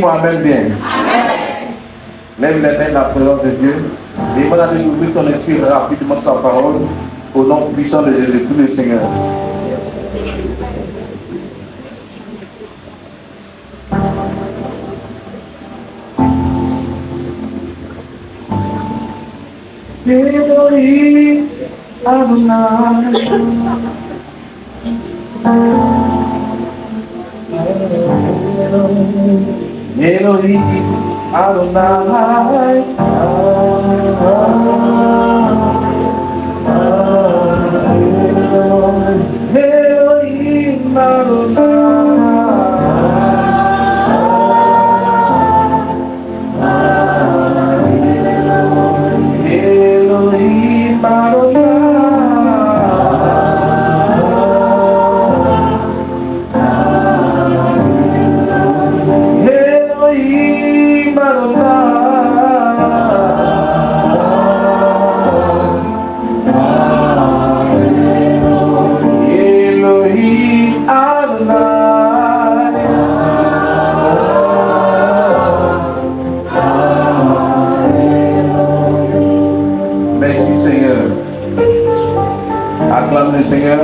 Dis-moi Amen bien. Lève les mains dans la présence de Dieu. Et voilà, de ouvrir ton esprit rapidement de sa parole. Au nom puissant de Jésus, le Seigneur. Elohim Adonai, Elohim Adonai, Elohim Merci Seigneur. Acclame le Seigneur.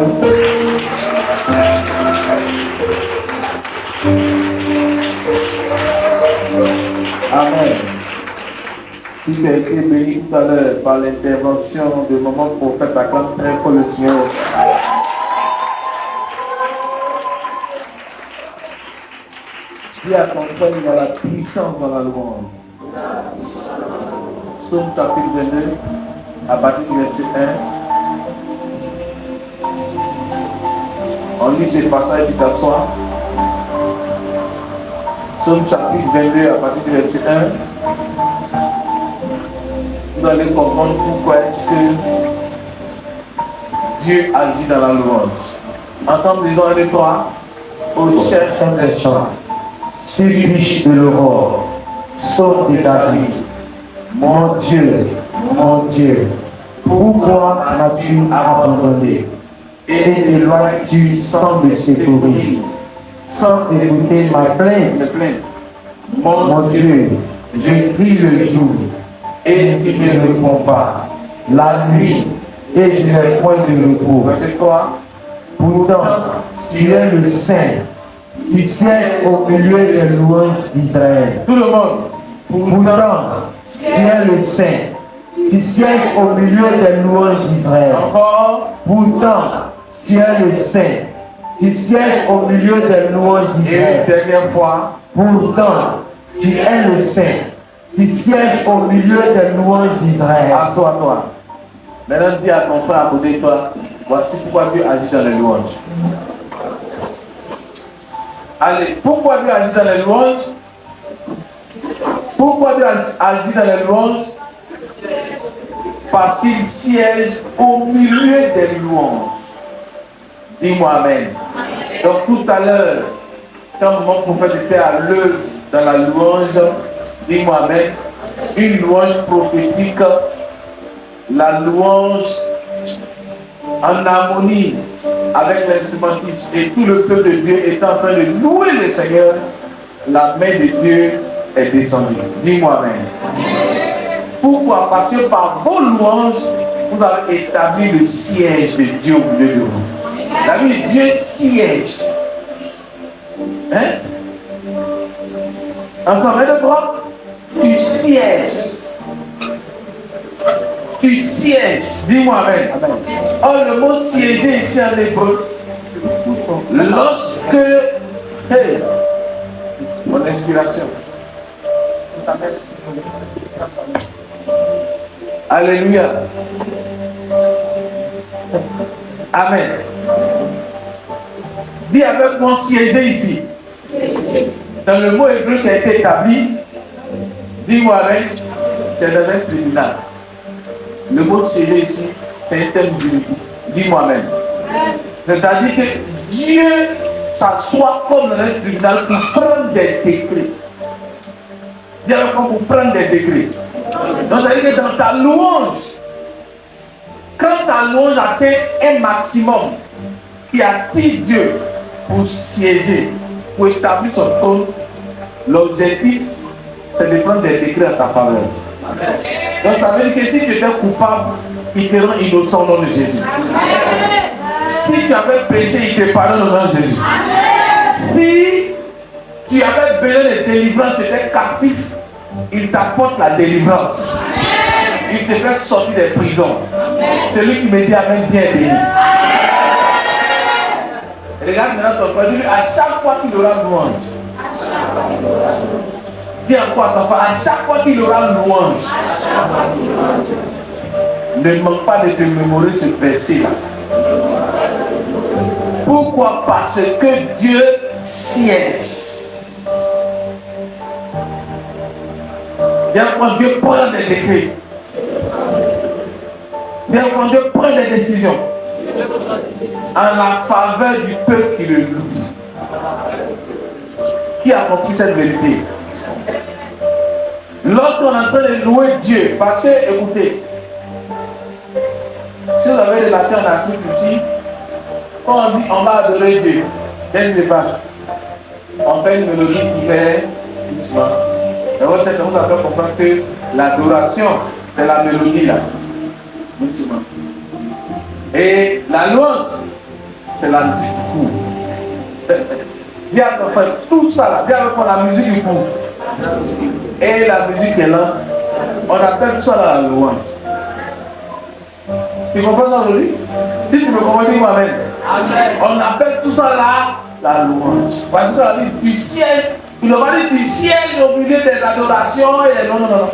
Amen. Si tu as été béni tout à l'heure par l'intervention de maman prophète, acclame très fort le Seigneur. Qui accompagne dans la puissance dans la louange. Psaume chapitre 22, à partir du verset 1. On lit ce passage du t'assois. Psaume chapitre 22, à partir du verset 1. Vous allez comprendre pourquoi est-ce que Dieu agit dans la louange. Ensemble, disons un et trois. Au chef des chants, Siriche de l'aurore, Psaume de David. Mon Dieu, pourquoi m'as-tu abandonné et t'éloignes-tu sans me secourir, sans écouter ma plainte? Mon Dieu, je prie le jour et tu ne me réponds pas, la nuit et je n'ai point de repos. Pourtant, tu es le Saint, tu sièges au milieu des louanges d'Israël. Tout le monde. Pourtant, tu es le Saint, tu sièges au milieu des louanges d'Israël. Pourtant, tu es le Saint, tu sièges au milieu des louanges d'Israël. Et dernière fois, pourtant, tu es le Saint, tu sièges au milieu des louanges d'Israël. Assois-toi. Maintenant, dis à ton frère à côté de toi, voici pourquoi Dieu agit dans les louanges. Allez, pourquoi Dieu agit dans les louanges? Pourquoi Dieu agit dans les louanges? Parce qu'il siège au milieu des louanges. Dis-moi Amen. Donc tout à l'heure, quand mon prophète était à l'œuvre dans la louange, dis-moi Amen, une louange prophétique, la louange en harmonie avec l'instrumentiste et tout le peuple de Dieu est en train de louer le Seigneur, la main de Dieu est descendue. Dis-moi Amen. Pourquoi? Parce que par vos louanges, vous avez établi le siège de Dieu au milieu de vous. La vie de Dieu siège. Hein? Ensemble, de toi, tu sièges. Tu sièges. Dis-moi Amen. Oh, le mot siéger ici en hébreu. Lorsque. Hey, mon inspiration. Alléluia. Amen. Dis avec moi siéger ici. Dans le mot hébreu qui a été établi, dis-moi Amen, c'est dans un tribunal. Le mot siéger ici, c'est un terme juridique. Dis-moi Amen. C'est-à-dire que Dieu s'assoit comme dans un tribunal pour prendre des décrets. Dieu comme pour prendre des décrets. Donc, ça veut dire que dans ta louange, quand ta louange atteint un maximum qui attire Dieu pour siéger, pour établir son trône, L'objectif, c'est de prendre des décrets à ta faveur. Donc ça veut dire que si tu étais coupable, il te rend innocent au nom de Jésus. Si tu avais péché, il te pardonne au nom de Jésus. Si tu avais besoin de délivrance, tu étais captif, il t'apporte la délivrance. Il te fait sortir des prisons. Celui qui me dit Amen, bien béni. Regarde maintenant ton frère, à chaque fois qu'il aura louange. Dis encore à ton frère, à chaque fois qu'il aura louange. Ne manque pas de te mémorer ce verset-là. Pourquoi? Parce que Dieu siège. Bien quand Dieu prend des décrets. Bien quand Dieu prend des décisions. En la faveur du peuple qui le loue. Qui a compris cette vérité? Lorsqu'on est en train de louer Dieu, parce que, écoutez, si vous avez de la terre en Afrique ici, quand on dit on va adorer Dieu, qu'est-ce qui se passe? On fait une mélodie qui fait doucement. Et votre tête vous avez comprendre que l'adoration, c'est la mélodie là. Doucement. Et la louange, c'est la musique du cours. Viens faire tout ça là, viens faire la musique du cours. Et la musique est là. On appelle tout ça là la louange. Tu comprends ça aujourd'hui? Si tu me comprends, dis-moi Amen. On appelle tout ça là la louange. Parce que la vie du siège, il n'a pas dit du siège au milieu des adorations et des... Non.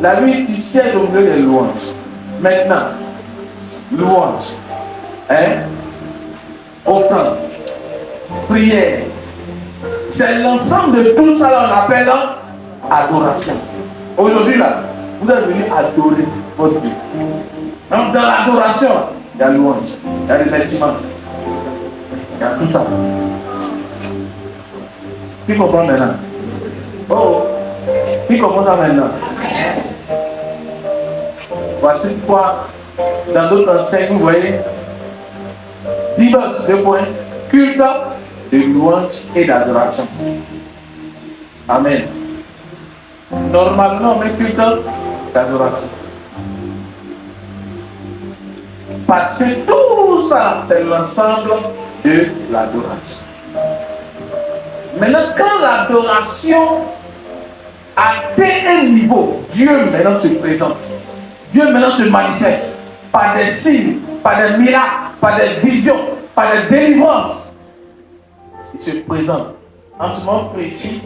La vie du siège au milieu des louanges. Maintenant, louange, offrande, prière. C'est l'ensemble de tout ça là on appelle adoration. Aujourd'hui là, vous êtes venus adorer votre Dieu. Donc dans l'adoration, il y a louange, il y a remerciement, il y a tout ça. Qui comprend maintenant? Oh, qui comprend ça maintenant? Voici pourquoi dans d'autres enseignes, vous voyez, diverses 2 points, culte, de louange et d'adoration. Amen. Normalement, on met culte d'adoration. Parce que tout ça, c'est l'ensemble de l'adoration. Maintenant, quand l'adoration atteint un niveau, Dieu maintenant se présente. Dieu maintenant se manifeste par des signes, par des miracles, par des visions, par des délivrances. Il se présente. En ce moment précis,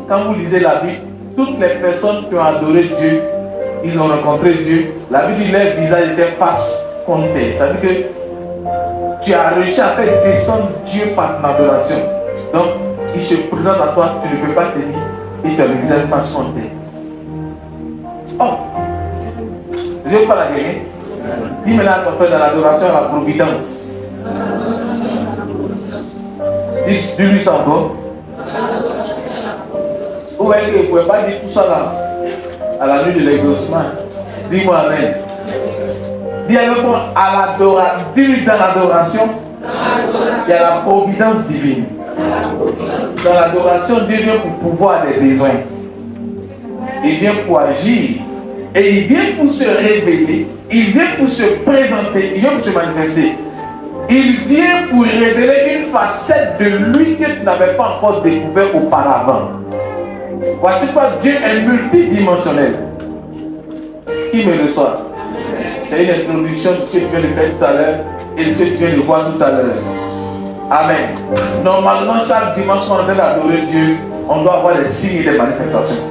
quand vous lisez la Bible, toutes les personnes qui ont adoré Dieu, ils ont rencontré Dieu. La Bible dit leur visage était face contre terre. Ça veut dire que tu as réussi à faire descendre Dieu par ton adoration. Donc, il se présente à toi, tu ne peux pas te dire, et tu as le visage face contre terre. Oh! Dieu pas la gagner. Dis maintenant à ton frère dans l'adoration à la providence. Dis-lui ça encore. Vous voyez que vous ne pouvez pas dire tout ça là à la nuit de l'exaucement. Dis-moi Amen. Dis avec moi à l'adoration. Dis-lui dans l'adoration, il y a la providence divine. Dans l'adoration, Dieu vient pour pouvoir des besoins. Il vient pour agir. Et il vient pour se révéler. Il vient pour se présenter. Il vient pour se manifester. Il vient pour révéler une facette de lui que tu n'avais pas encore découvert auparavant. Voici pourquoi Dieu est multidimensionnel. Qui me reçoit? C'est une introduction de ce que tu viens de faire tout à l'heure et de ce que tu viens de voir tout à l'heure. Amen. Normalement, chaque dimanche, on doit adorer Dieu, on doit avoir des signes et des manifestations.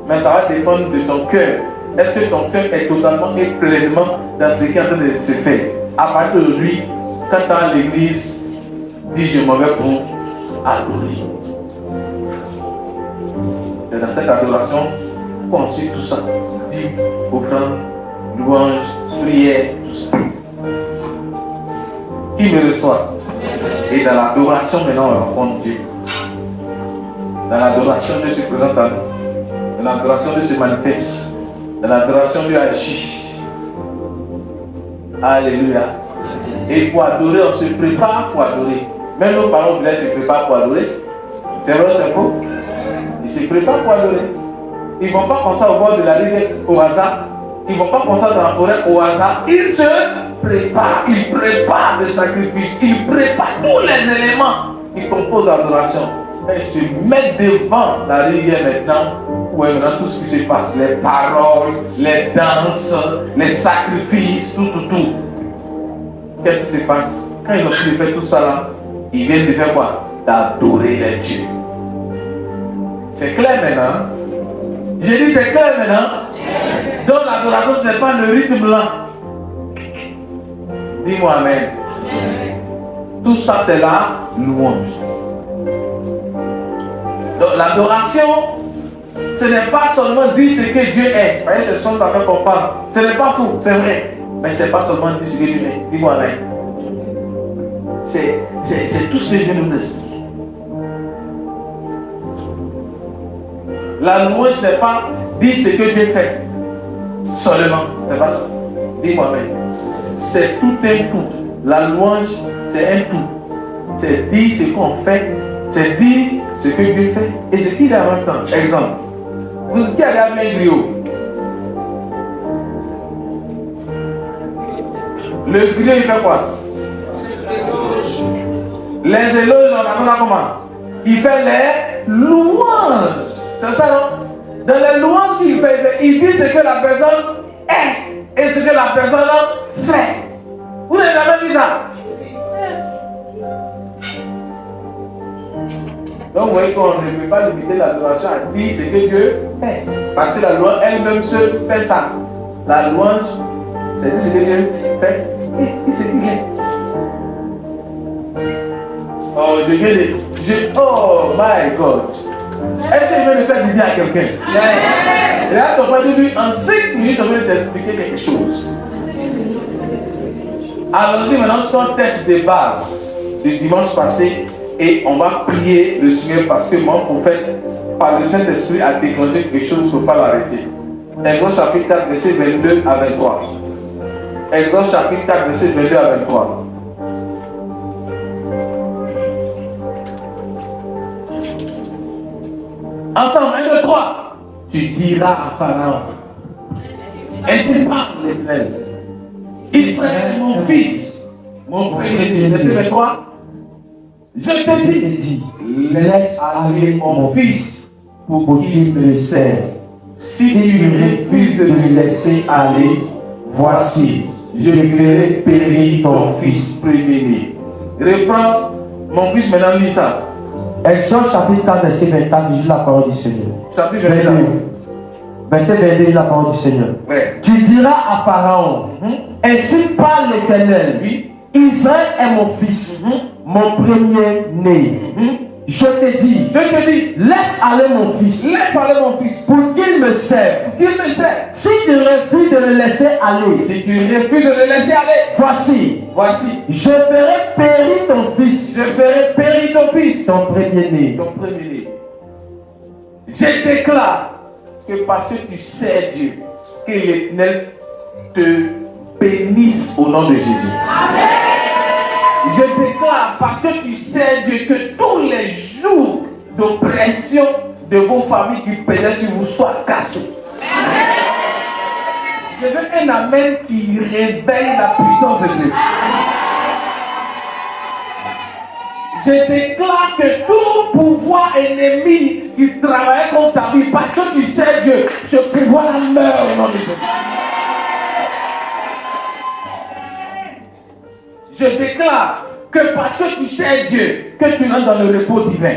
Mais ça va dépendre de ton cœur. Est-ce que ton cœur est totalement et pleinement dans ce qui est en train de se faire? À partir de lui, quand tu es à l'église, dis je m'en vais pour adorer. C'est dans cette adoration qu'on sait tout ça. Dis, offrande, louange, prière, tout ça. Qui me reçoit? Et dans l'adoration, maintenant, on rencontre Dieu. Dans l'adoration, Dieu se présente à nous. Dans l'adoration, Dieu se manifeste. Dans l'adoration, Dieu agit. Alléluia. Et pour adorer, on se prépare pour adorer. Même nos parents se préparent pour adorer. C'est vrai ou c'est faux? Ils se préparent pour adorer. Ils ne vont pas comme ça au bord de la rivière au hasard. Ils ne vont pas comme ça dans la forêt au hasard. Ils se préparent. Ils préparent le sacrifice. Ils préparent tous les éléments qui composent l'adoration. Ils se mettent devant la rivière maintenant. Où est maintenant tout ce qui se passe. Les paroles, les danses, les sacrifices, tout. Qu'est-ce qui se passe? Quand ils ont fini de faire tout ça là, ils viennent de faire quoi? D'adorer les dieux. C'est clair maintenant? J'ai dit c'est clair maintenant? Yes. Donc l'adoration ce n'est pas le rythme là. Dis-moi amen. Tout ça c'est la louange. Donc l'adoration, ce n'est pas seulement dire ce que Dieu est. Vous voyez, ce sont avec qu'on parle. Ce n'est pas faux, c'est vrai. Mais ce n'est pas seulement dire ce que Dieu est. Dis-moi amen. C'est tout ce que Dieu nous explique. La louange, ce n'est pas dire ce que Dieu fait. Seulement. C'est pas ça. Dis-moi amen. C'est tout un tout. La louange, c'est un tout. C'est dire ce qu'on fait. C'est dire ce que Dieu fait. Et ce qu'il a en même temps. Exemple. Vous qui allez amener un griot. Le griot, il fait quoi? Les éloges, on appelle ça comment? Il fait les louanges. C'est ça, non? Dans les louanges qu'il fait, il dit ce que la personne est et ce que la personne fait. Vous avez jamais vu ça? Donc, vous voyez qu'on ne peut pas limiter l'adoration à dire ce que Dieu fait. Parce que la louange elle-même se fait ça. La louange, c'est ce que Dieu fait. Et c'est qu'il est. Oh, je viens de. Oh my God. Est-ce que je vais le faire du bien à quelqu'un? Yes. Et là, tu vas dire, en 5 minutes, on va t'expliquer quelque chose. Allons-y maintenant sur un texte de base du dimanche passé et on va prier le Seigneur parce que mon prophète, par le Saint-Esprit, a déclenché quelque chose, il ne faut pas l'arrêter. Exode chapitre 4, verset 22 à 23. Exode chapitre 4, verset 22 à 23. Ensemble, 1, 2, 3. Tu diras à Pharaon, ainsi parle l'Éternel. Israël, mon fils, mon premier-né. Verset 23. Je te dis, laisse aller mon fils pour qu'il me serve. Si tu refuses de me laisser aller, voici, je ferai périr ton fils premier-né. Reprends, mon fils, maintenant lis ça. Exode chapitre 4, verset 24, dit la parole du Seigneur. Chapitre 22. Verset 22, la parole du Seigneur. Ouais. Tu diras à Pharaon, ainsi parle l'Éternel, Israël est mon fils, mon premier-né. Je te dis, laisse aller mon fils, pour qu'il me serve. Si tu refuses de le laisser aller, voici, je ferai périr ton fils, ton premier-né. Je déclare que parce que tu sais Dieu, que l'Éternel te bénisse au nom de Jésus. Amen. Je déclare parce que tu sais Dieu que tous les jours d'oppression de vos familles qui pesaient sur vous soient cassés. Amen. Je veux un amen qui réveille la puissance de Dieu. Je déclare que tout pouvoir ennemi qui travaillait contre ta vie, parce que tu sais Dieu, ce pouvoir meurt au nom de Jésus. Je déclare que parce que tu sais Dieu, que tu rentres dans le repos divin.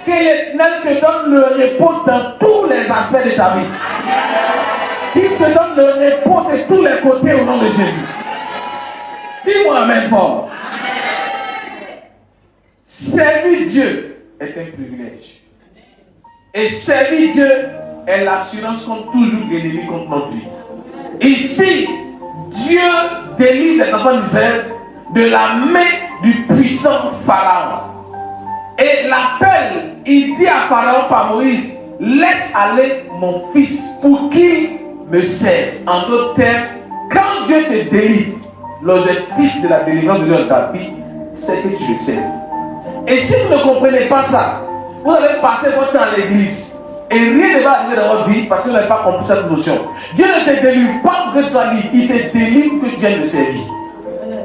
Que l'Éternel te donne le repos dans tous les aspects de ta vie. Qu'il te donne le repos de tous les côtés au nom de Jésus. Dis-moi amen fort. Servir Dieu est un privilège. Et servir Dieu est l'assurance contre toujours l'ennemi contre notre vie. Ici, Dieu délivre les enfants d'Israël de la main du puissant Pharaon. Et l'appel, il dit à Pharaon par Moïse, laisse aller mon fils pour qu'il me serve. En d'autres termes, quand Dieu te délivre, l'objectif de la délivrance de ta vie, c'est que tu le serves. Et si vous ne comprenez pas ça, vous allez passer votre temps à l'église. Et rien ne va arriver dans votre vie parce que vous n'avez pas compris cette notion. Dieu ne te délivre pas pour que tu sois libre. Il te délivre pour que tu viennes le servir.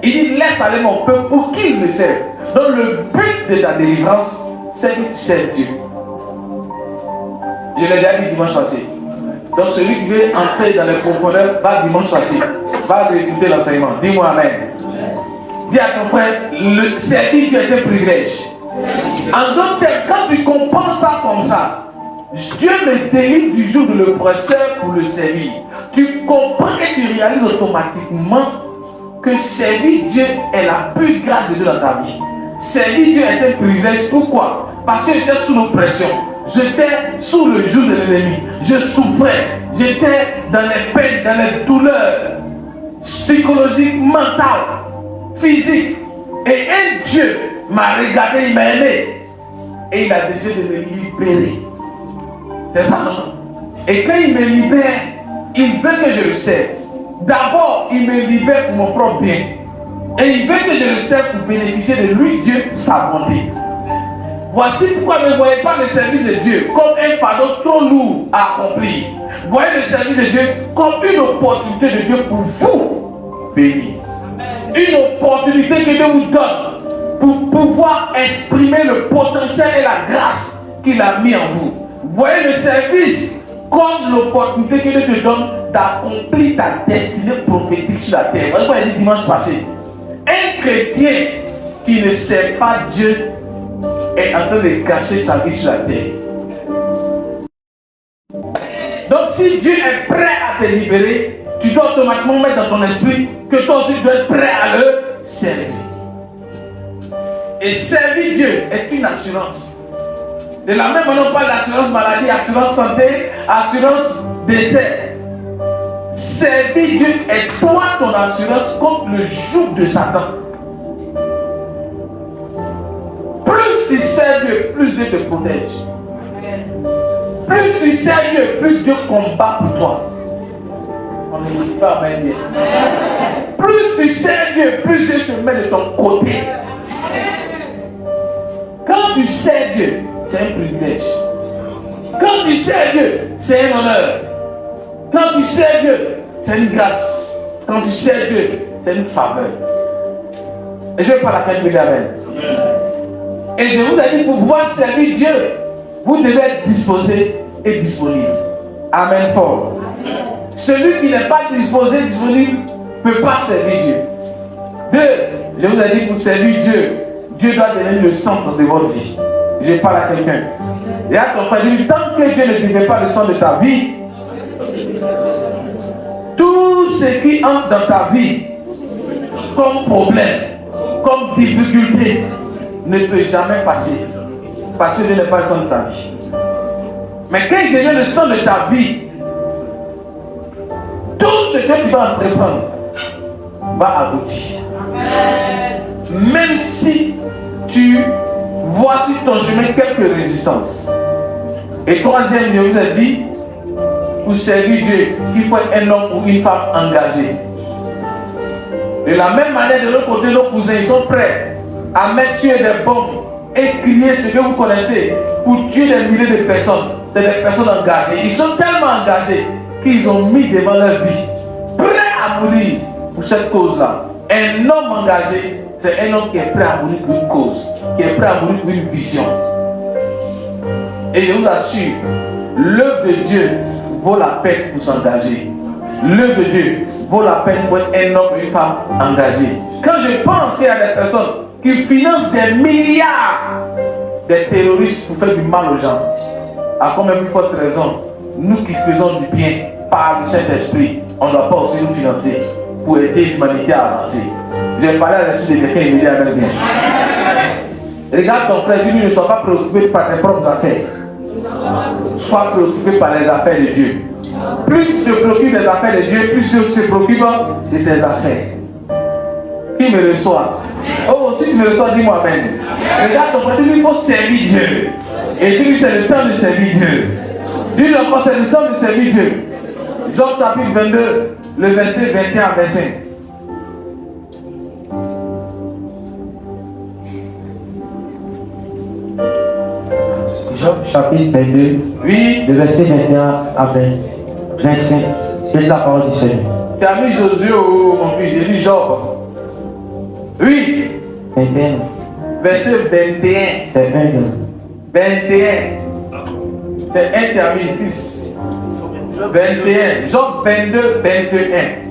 Il dit laisse aller mon peuple pour qu'il me serve. Donc le but de ta délivrance, c'est que tu serves Dieu. Je l'ai déjà dit dimanche passé. Donc celui qui veut entrer dans les profondeurs, va dimanche passé. Va écouter l'enseignement. Dis-moi amen. Dis à ton frère, le service Dieu est un privilège. En d'autres termes, quand tu comprends ça comme ça, Dieu me délivre du jour de l'oppresseur pour le servir. Tu comprends et tu réalises automatiquement que servir Dieu est la plus grâce de Dieu dans ta vie. Servir Dieu est un privilège. Pourquoi? Parce que j'étais sous l'oppression. J'étais sous le joug de l'ennemi. Je souffrais. J'étais dans les peines, dans les douleurs psychologiques, mentales, physiques. Et un Dieu m'a regardé, il m'a aimé. Et il a décidé de me libérer. C'est ça, non? Et quand il me libère, il veut que je le serve. D'abord, il me libère pour mon propre bien. Et il veut que je le serve pour bénéficier de lui, Dieu, sa bonté. Voici pourquoi ne voyez pas le service de Dieu comme un fardeau trop lourd à accomplir. Voyez le service de Dieu comme une opportunité de Dieu pour vous bénir. Une opportunité que Dieu vous donne pour pouvoir exprimer le potentiel et la grâce qu'il a mis en vous. Voyez le service comme l'opportunité que Dieu te donne d'accomplir ta destinée prophétique sur la terre. Voyez ce qu'on a dit dimanche passé. Un chrétien qui ne sert pas Dieu est en train de cacher sa vie sur la terre. Donc si Dieu est prêt à te libérer, tu dois automatiquement mettre dans ton esprit que toi aussi tu dois être prêt à le servir. Et servir Dieu est une assurance. De la même manière, on parle d'assurance maladie, assurance santé, assurance décès. Servir Dieu est toi ton assurance contre le joug de Satan. Plus tu sers Dieu, plus Dieu te protège. Plus tu sers Dieu, plus Dieu combat pour toi. On ne dit pas amen bien. Plus tu sers Dieu, plus Dieu se met de ton côté. Quand tu sers Dieu, c'est un privilège. Quand tu sers Dieu, c'est un honneur. Quand tu sers Dieu, c'est une grâce. Quand tu sers Dieu, c'est une faveur. Et je ne veux pas la peine de dire amen. Et je vous ai dit, pour pouvoir servir Dieu, vous devez être disposé et disponible. Amen fort. Celui qui n'est pas disposé, disponible, ne peut pas servir Dieu. Deux, je vous ai dit, pour servir Dieu, Dieu doit devenir le centre de votre vie. Je parle à quelqu'un. Et à ton frère, tant que Dieu ne devient pas le centre de ta vie, tout ce qui entre dans ta vie, comme problème, comme difficulté, ne peut jamais passer. Parce que Dieu n'est pas le centre de ta vie. Mais quand il devient le centre de ta vie, tout ce que tu vas entreprendre va aboutir. Même si tu vois sur ton chemin quelques résistances. Et troisième, je vous ai dit, pour servir Dieu, il faut être un homme ou une femme engagée. De la même manière, de l'autre côté, nos cousins, ils sont prêts à mettre sur des bombes et crier ce que vous connaissez pour tuer des milliers de personnes. C'est des personnes engagées. Ils sont tellement engagés qu'ils ont mis devant leur vie, prêts à mourir pour cette cause-là. Un homme engagé, c'est un homme qui est prêt à mourir pour une cause, qui est prêt à mourir pour une vision. Et je vous assure, l'œuvre de Dieu vaut la peine pour s'engager. L'œuvre de Dieu vaut la peine pour être un homme et une femme engagés. Quand je pense à des personnes qui financent des milliards des terroristes pour faire du mal aux gens, à combien plus forte raison, nous qui faisons du bien par le Saint-Esprit, on ne doit pas aussi nous financer pour aider l'humanité à avancer. J'ai parlé à l'esprit de quelqu'un et il me dit avec bien. Regarde ton frère, dis-lui, ne sois pas préoccupé par tes propres affaires. Sois préoccupé par les affaires de Dieu. Plus tu te préoccupes des affaires de Dieu, plus tu te préoccupes de tes affaires. Qui me reçoit? Oh, si tu me reçois, dis-moi amen. Regarde ton frère, dis-lui, il faut servir Dieu. Et dis-lui, c'est le temps de servir Dieu. Dis-lui encore, c'est le temps de servir Dieu. Job chapitre 22, le verset 21 à 25. chapitre 22, Oui. le verset 21 à 25. Quelle est la parole du Seigneur? Tu as mis Josué ou mon fils? J'ai mis Job. Oui. 21. Verset 21. C'est 22. 21. C'est un qui a mis fils. 21. Job 22, 21.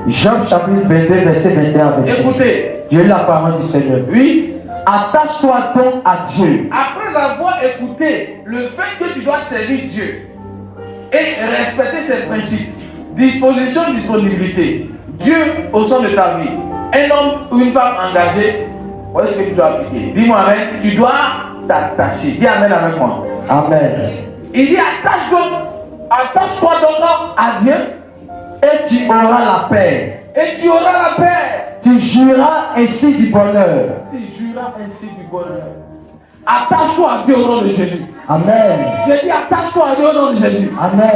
Job chapitre 22, verset 21 à 25. Écoutez. Quelle est la parole du Seigneur? Oui. Attache-toi donc à Dieu. Après avoir écouté le fait que tu dois servir Dieu et respecter ses principes, disposition, disponibilité, Dieu au sein de ta vie, un homme ou une femme engagée, voilà ce que tu dois appliquer. Dis-moi amen, tu dois t'attacher. Dis amen avec moi. Amen. Il dit attache-toi donc à Dieu Et tu auras la paix. et tu auras la paix. Tu jouiras ainsi du bonheur. Tu jouiras ainsi du bonheur. Attache-toi à Dieu au nom de Jésus. Amen. Je dis attache-toi à Dieu au nom de Jésus. Amen.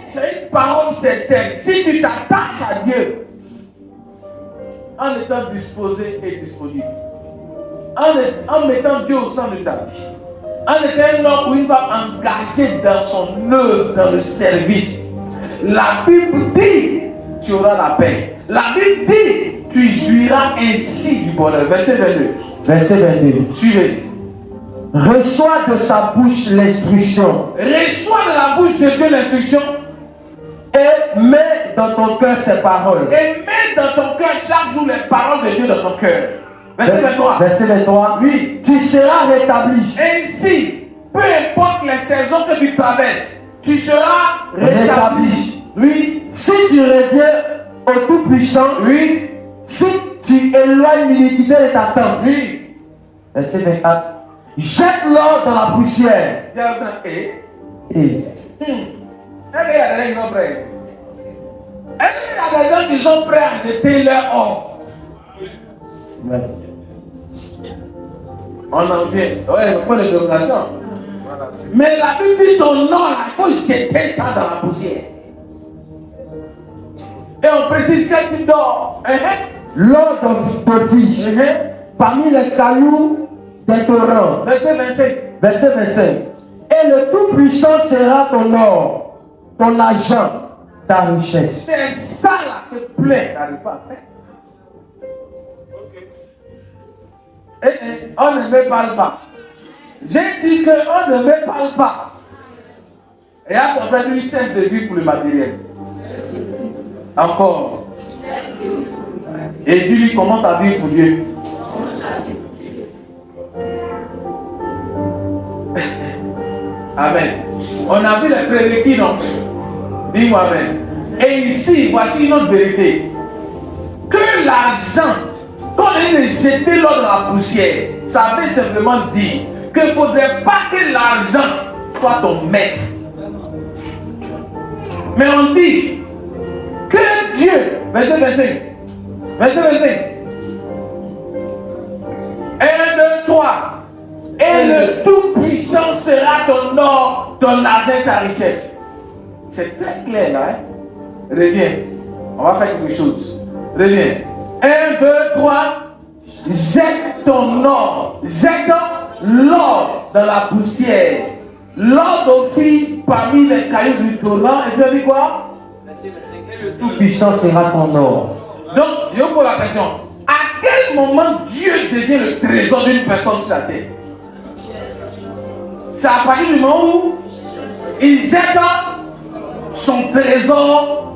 C'est une parole certaine. Si tu t'attaches à Dieu en étant disposé et disponible, en mettant Dieu au centre de ta vie, en étant un homme ou une femme engagée dans son œuvre, dans le service, la Bible dit tu auras la paix. La Bible dit tu jouiras ainsi du bonheur. Verset 22. Verset 22. Suivez. Reçois de sa bouche l'instruction Reçois de la bouche de Dieu l'instruction et mets dans ton cœur ses paroles. et mets dans ton cœur chaque jour les paroles de Dieu dans ton cœur. Verset 23. Verset 23. Oui. Tu seras rétabli. Ainsi, peu importe les saisons que tu traverses, tu seras rétabli. Oui. Si tu reviens au Tout-Puissant, Oui. si tu éloignes l'iniquité de ta tente. Oui. Verset 24. Jette-le dans la poussière. Il y a un et. Et Est-ce qu'il y a des gens qui sont prêts? Est-ce qu'il y a des gens qui sont prêts à jeter leur or? On en vient. Ouais, on prend les dominations. Mais la Bible dit ton nom, il faut jeter ça dans la poussière. Et on précise quel type d'or. l'or de vie parmi les cailloux des torrents. Verset 25. Verset 25. Et le Tout-Puissant sera ton or, ton argent, ta richesse. C'est ça là que plaît n'arrive pas à faire. On ne me parle pas. J'ai dit qu'on ne me parle pas. Et à ton frère, lui cesse de vivre pour le matériel. Encore. Et Dieu lui commence à vivre pour Dieu. Amen. On a vu les prérequis, non? Dis-moi amen. Et ici, voici notre vérité. Que l'argent, quand on est jeté l'or dans la poussière, ça veut simplement dire qu'il ne faudrait pas que l'argent soit ton maître. Mais on dit que Dieu, verset 25, verset 25, 1, 2, 3, et le Tout-Puissant sera ton or, ton argent, ta richesse. C'est très clair là. Hein? Reviens. On va faire quelque chose. Reviens. 1, 2, 3. Jette ton or. Jette l'or dans la poussière. L'or d'Ophir parmi les cailloux du torrent. Et puis dit quoi? Le Tout-Puissant sera ton or. Donc, je vous pose la question. À quel moment Dieu devient le trésor d'une personne sur la terre? C'est à partir du moment où il jette son trésor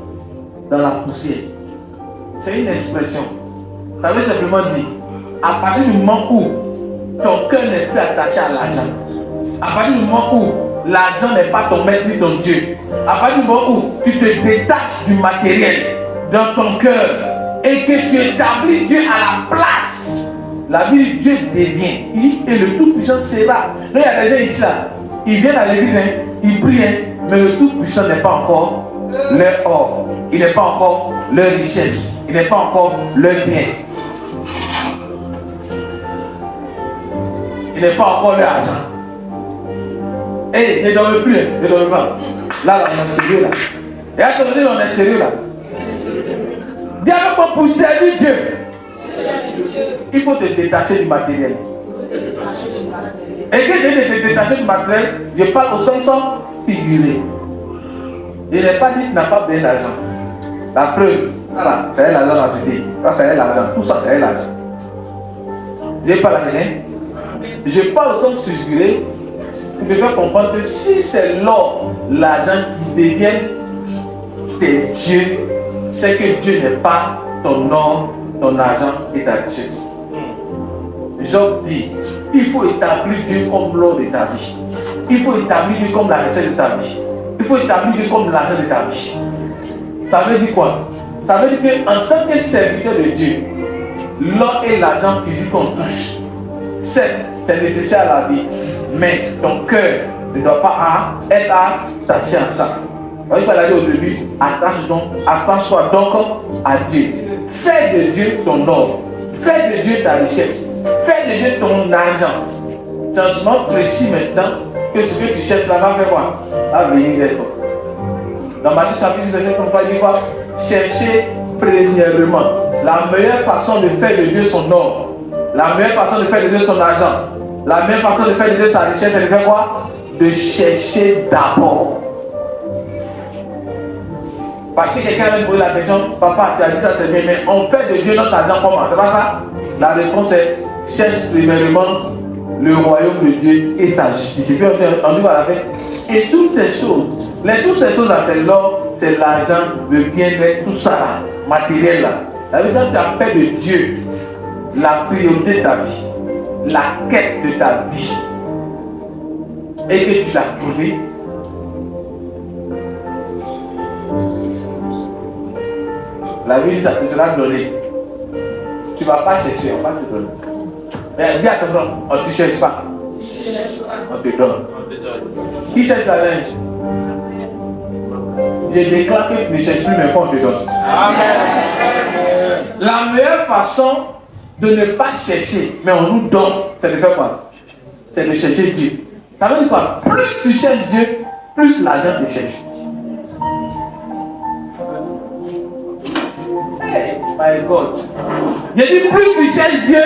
dans la poussière. C'est une expression. Ça veut simplement dire, à partir du moment où ton cœur n'est plus attaché à l'argent, à partir du moment où l'argent n'est pas ton maître ni ton Dieu, à partir du moment où tu te détaches du matériel dans ton cœur et que tu établis Dieu à la place, la vie de Dieu devient. Il dit, et le Tout-Puissant sera. Là, il y a des gens ici là, ils viennent à l'église, hein, ils prient, hein, mais le Tout-Puissant n'est pas encore leur or, il n'est pas encore leur richesse, il n'est pas encore leur bien, il n'est pas encore leur argent. Et ne dormez plus, ne dormez pas. Là, on est sérieux là. Et attendez, on est sérieux là. Dis avec moi, pour servir Dieu, il faut te détacher du matériel. Et que j'ai des détachés du matériel, je parle au sens figuré. Je n'ai pas dit que tu n'as pas besoin d'argent. La preuve, ça là, c'est l'argent dans cette idée. Ça, c'est l'argent. Tout ça, c'est l'argent. Je parle à quelqu'un. Je parle au sens figuré pour te faire comprendre que si c'est l'or, l'argent qui deviennent tes dieux, c'est que Dieu n'est pas ton or, ton argent et ta richesse. Job dit, il faut établir Dieu comme l'or de ta vie. Il faut établir Dieu comme la richesse de ta vie. Il faut établir Dieu comme l'argent de ta vie. Ça veut dire quoi? Ça veut dire qu'en tant que serviteur de Dieu, l'or et l'argent physique qu'on touche, c'est nécessaire à la vie. Mais ton cœur ne doit pas être attaché à ça. Il fallait dire au début, attache-toi donc à Dieu. Fais de Dieu ton or. Fais de Dieu ta richesse. Fais de Dieu ton argent. Changement précis maintenant que ce que tu cherches là va faire quoi? Va venir vers toi. Dans Matthieu chapitre 6, verset 33, il dit quoi? Cherchez premièrement la meilleure façon de faire de Dieu son or. La meilleure façon de faire de Dieu son argent. La meilleure façon de faire de Dieu sa richesse, c'est de faire quoi? De chercher d'abord. Parce que quelqu'un vient me poser la question, papa, tu as dit ça, c'est bien, mais on fait de Dieu notre argent comment? C'est pas ça? La réponse est, cherche premièrement le royaume de Dieu et sa justice. Et puis on dit voilà, et toutes ces choses, toutes ces choses là, c'est l'or, c'est l'argent, le bien-être, tout ça là, matériel là. Ça veut dire que tu as fait de Dieu la priorité de ta vie, la quête de ta vie, et que tu l'as trouvé. La vie, ça te sera donné. Tu ne vas pas chercher, on va te donner. Mais dis à ton nom, on ne te cherche pas. On te donne. Qui cherche la linge? Je déclare que tu ne cherches plus, mais qu'on te donne. Amen. La meilleure façon de ne pas chercher, mais on nous donne, c'est de faire quoi? C'est de chercher Dieu. Ça veut dire quoi? Plus tu cherches Dieu, plus l'argent te cherche. My God. Je dis plus tu cherches Dieu,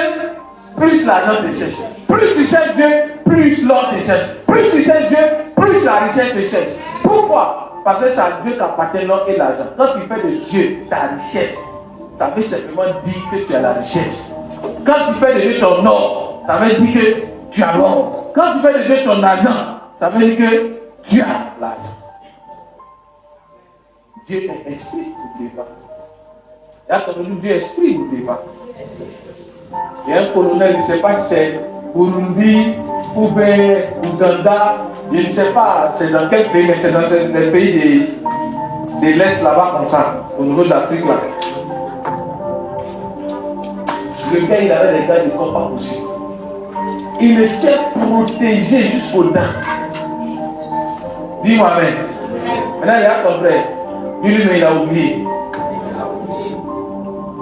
plus l'argent te cherche. Plus tu cherches Dieu, plus l'or te cherche. Plus tu cherches Dieu, plus la richesse te cherche. Pourquoi? Parce que c'est à Dieu qu'appartient l'or et l'argent. Quand tu fais de Dieu ta richesse, ça veut simplement dire que tu as la richesse. Quand tu fais de Dieu ton or, ça veut dire que tu as l'or. Quand tu fais de Dieu ton argent, ça veut dire que tu as l'argent. Dieu est esprit, n'oubliez pas. Il y a comme Dieu esprit, n'oubliez pas. Il y a un colonel, je ne sais pas si c'est Burundi, Ouganda, je ne sais pas c'est dans quel pays, mais c'est dans les pays de l'Est là-bas comme ça, au niveau de l'Afrique là. Le gars, il avait des gars de corps pas possible. Il était protégé jusqu'aux dents. Dis-moi amen. Maintenant, il y a ton frère. Lui-même, il a oublié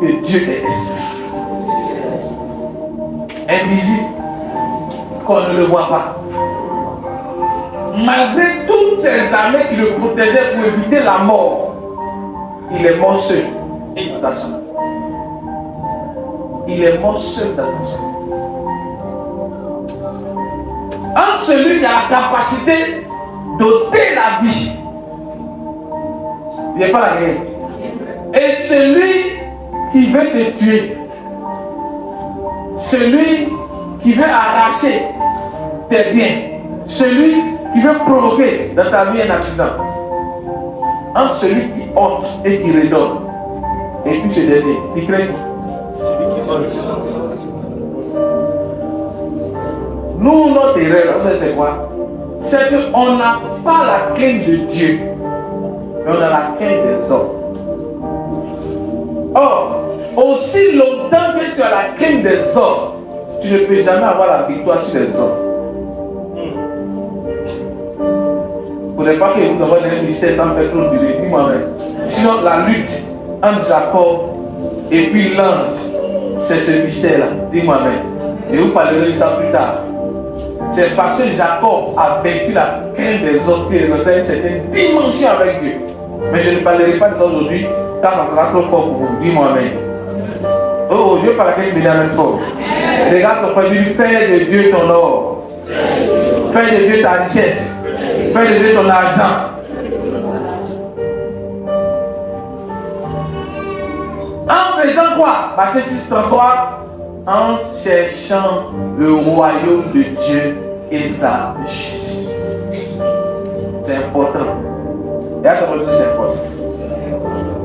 que Dieu est esprit. Invisible, qu'on ne le voit pas. Malgré toutes ces armées qui le protégeaient pour éviter la mort, il est mort seul dans sa chambre. Il est mort seul dans sa chambre. Entre celui qui a la capacité d'ôter la vie, il n'est pas la guerre, et celui qui veut te tuer, celui qui veut arracher tes biens, celui qui veut provoquer dans ta vie un accident, entre celui qui ôte et qui redonne, et puis ce dernier, qui craint celui qui ôte. Nous, notre erreur, c'est quoi? C'est qu'on n'a pas la crainte de Dieu, mais on a la crainte des hommes. Or, aussi longtemps que tu as la crainte des hommes, tu ne peux jamais avoir la victoire sur les hommes. Vous ne pas que vous devez donner un mystère sans faire trop de durée, moi-même. Sinon, la lutte entre Jacob et puis l'ange, c'est ce mystère-là. Dis-moi même. Et vous parlerez de ça plus tard. C'est parce que Jacob a vaincu la crainte des hommes qui reprend une certaine dimension avec Dieu. Mais je ne parlerai pas de ça aujourd'hui, car ça sera trop fort pour vous. Dis-moi même. Oh, Dieu par laquelle il est même fort. Regarde ton frère, du Père de Dieu ton or. Fais de Dieu ta richesse. Fais de Dieu ton argent. En faisant quoi? Matthieu 6:33. En cherchant le royaume de Dieu et sa justice. C'est important. Et à ton retour, c'est important.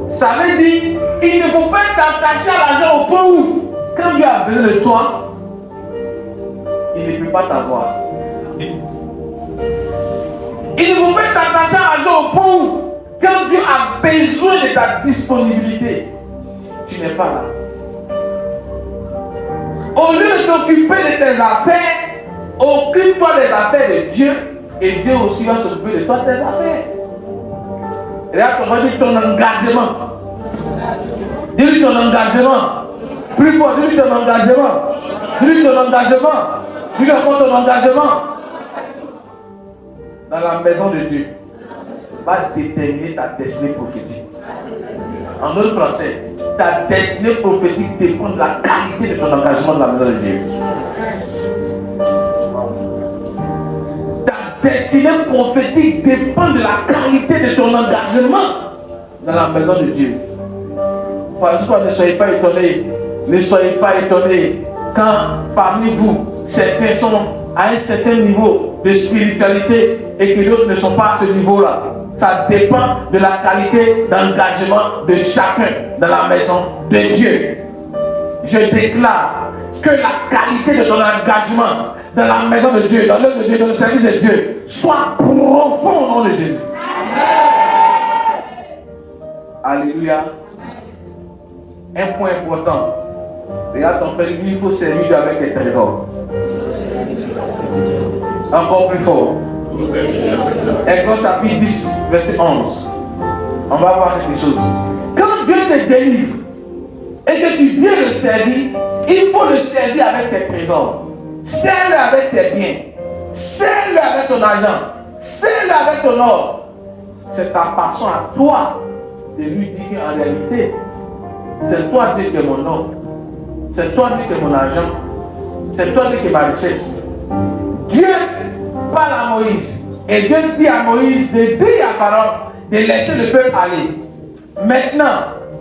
Ça veut dire, il ne faut pas t'attacher à l'argent au point où, quand Dieu a besoin de toi, il ne peut pas t'avoir. Il ne faut pas t'attacher à l'argent au point où, quand Dieu a besoin de ta disponibilité, tu n'es pas là. Au lieu de t'occuper de tes affaires, occupe-toi des affaires de Dieu et Dieu aussi va s'occuper de toi tes affaires. Et là, tu vas dire ton engagement. Dis-lui ton engagement. Plus fort, dis-lui ton engagement. Dis-lui ton engagement. Dis-lui encore ton engagement. Dans la maison de Dieu, va déterminer ta destinée prophétique. En d'autres français, ta destinée prophétique dépend de la qualité de ton engagement dans la maison de Dieu. Ta destinée prophétique dépend de la qualité de ton engagement dans la maison de Dieu. Parce que ne soyez pas étonnés. Ne soyez pas étonnés quand parmi vous, certains sont à un certain niveau de spiritualité et que d'autres ne sont pas à ce niveau-là. Ça dépend de la qualité d'engagement de chacun dans la maison de Dieu. Je déclare que la qualité de ton engagement dans la maison de Dieu, dans l'œuvre de Dieu, dans le service de Dieu, soit profond au nom de Jésus. Alléluia. Un point important. Regarde ton frère, il faut servir Dieu avec tes trésors. Encore plus fort. Exode chapitre 10, verset 11. On va voir quelque chose. Quand Dieu te délivre et que tu viens le servir, il faut le servir avec tes trésors. Sers-le avec tes biens. Sers-le avec ton argent. Sers-le avec ton or. C'est ta façon à toi de lui dire en réalité, c'est toi Dieu qui est mon or. C'est toi Dieu qui est mon argent. C'est toi Dieu qui est ma richesse. Dieu parle à Moïse. Et Dieu dit à Moïse de dire à Pharaon de laisser le peuple aller. Maintenant,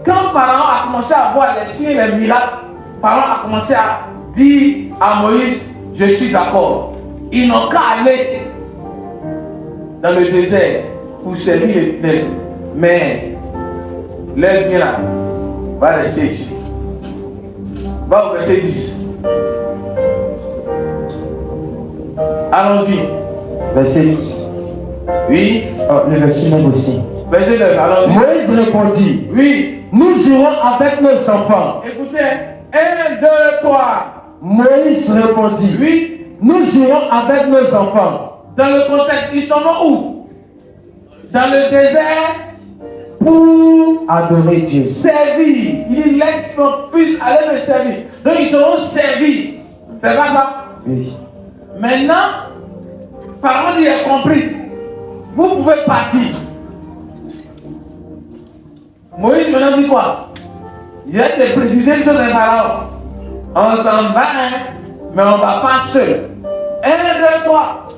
quand Pharaon a commencé à voir les signes et les miracles, Pharaon a commencé à dire à Moïse, je suis d'accord. Ils n'ont qu'à aller dans le désert pour servir l'Éternel. Mais lève-moi là, va rester ici. Va au verset 10. Allons-y. Verset 10. Oui. Oh, le verset 9 aussi. Verset 9, allons-y. Moïse répondit, oui. Nous irons avec nos enfants. Écoutez, 1, 2, 3. Moïse répondit, Oui. Nous irons avec nos enfants. Dans le contexte, ils sont où? Dans le désert pour Adorer Dieu. servir. Il laisse mon fils aller me servir. Donc ils seront servis. C'est pas ça? Oui. Maintenant, Pharaon il a compris. Vous pouvez partir. Moïse maintenant dit quoi? Il a te préciser une chose de Pharaon. On s'en va, hein, mais on ne va pas seul. 1, 2, 3.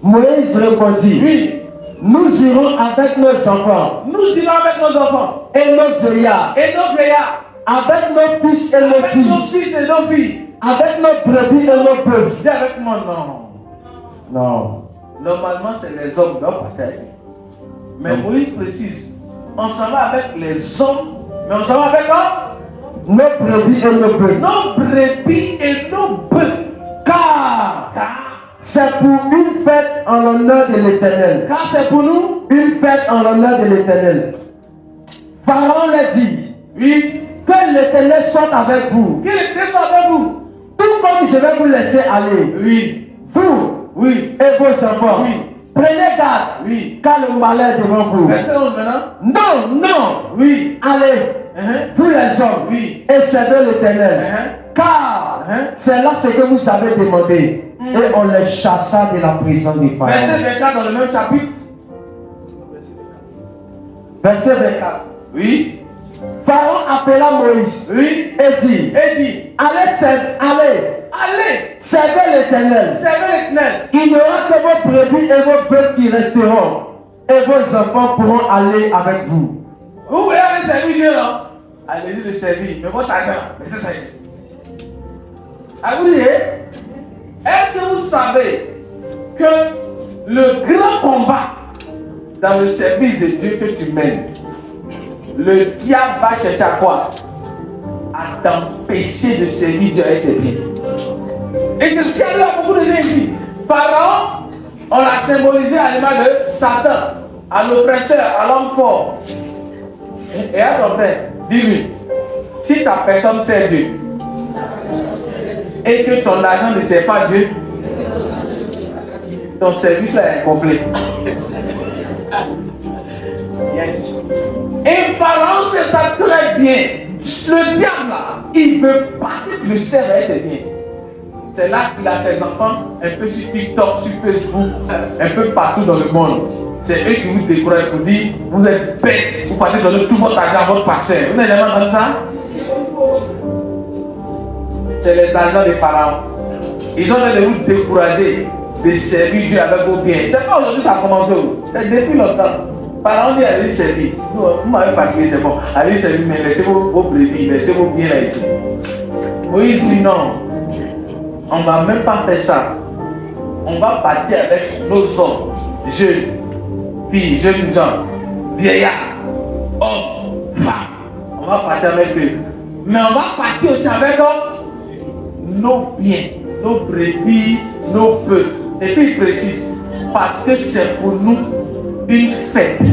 Moïse répondit, Oui. Nous irons avec nos enfants Nous irons avec nos enfants et nos vieillards, et nos vieillards, avec nos fils et nos avec nos filles, fils et nos filles. avec nos brebis et nos bœufs. Dis avec moi, non. Non. Normalement, c'est les hommes qui doivent partir. Mais Moïse précise, on s'en va avec les hommes, mais on s'en va avec eux. Nos brebis et nos bœufs. Nos brebis et nos bœufs. Car c'est pour une fête en l'honneur de l'Éternel. Car c'est pour nous Une fête en l'honneur de l'Éternel. Pharaon leur dit, oui, que l'Éternel soit avec vous. qu'il était avec vous. Tout comme je vais vous laisser aller. Oui, Vous oui, et vos enfants. oui, Prenez garde. oui. Car le malheur est devant vous. Verset 11 maintenant. Non, non. Oui, Allez, vous les hommes, oui, et servez l'Éternel. Car c'est là ce que vous avez demandé. Et on les chassa de la prison du Pharaon. Verset 24 dans le même chapitre. Verset 24. Oui, Pharaon appela Moïse oui, et dit, et dit, allez, allez, servez l'Éternel. servez l'Éternel. Il n'y aura que vos brebis et vos bœufs qui resteront. Et vos enfants pourront aller avec vous. Vous voulez aller servir Dieu, non? Allez-y le servir, mais votre argent, laissez ça ici. Ah, vous dites, est-ce que vous savez que le grand combat dans le service de Dieu que tu mènes, le diable va chercher à quoi? À t'empêcher de servir Dieu avec tes biens. Et c'est ce qu'il y a beaucoup de gens ici. Pharaon, on l'a symbolisé à l'image de Satan, à l'oppresseur, à l'homme fort. Et à ton frère, dis-lui, si ta personne sert Dieu et que ton argent ne sert pas Dieu, ton service là est incomplet. Yes. Et Pharaon sait ça très bien. Le diable là, il veut pas que tu le serves avec tes biens. C'est là qu'il a ses enfants un peu sur TikTok, sur Facebook, un peu partout dans le monde. C'est eux qui vous découragent pour dire vous êtes bêtes, vous partez donner tout votre argent à votre pasteur. Vous n'avez jamais entendu ça? C'est les argents des pharaons. Ils ont l'air de vous décourager de servir Dieu avec vos biens. C'est pas aujourd'hui que ça a commencé. C'est depuis longtemps. Pharaon dit allez servir. Vous m'avez pas crié, c'est bon. Allez servir, mais laissez vos brebis, laissez vos biens là ici. Moïse dit non. On ne va même pas faire ça. On va partir avec nos hommes, jeunes, filles, jeunes gens, vieillards, hommes, femmes. On va partir avec eux. Mais on va partir aussi avec nos biens, nos brebis, nos bœufs. Et puis il précise, parce que c'est pour nous une fête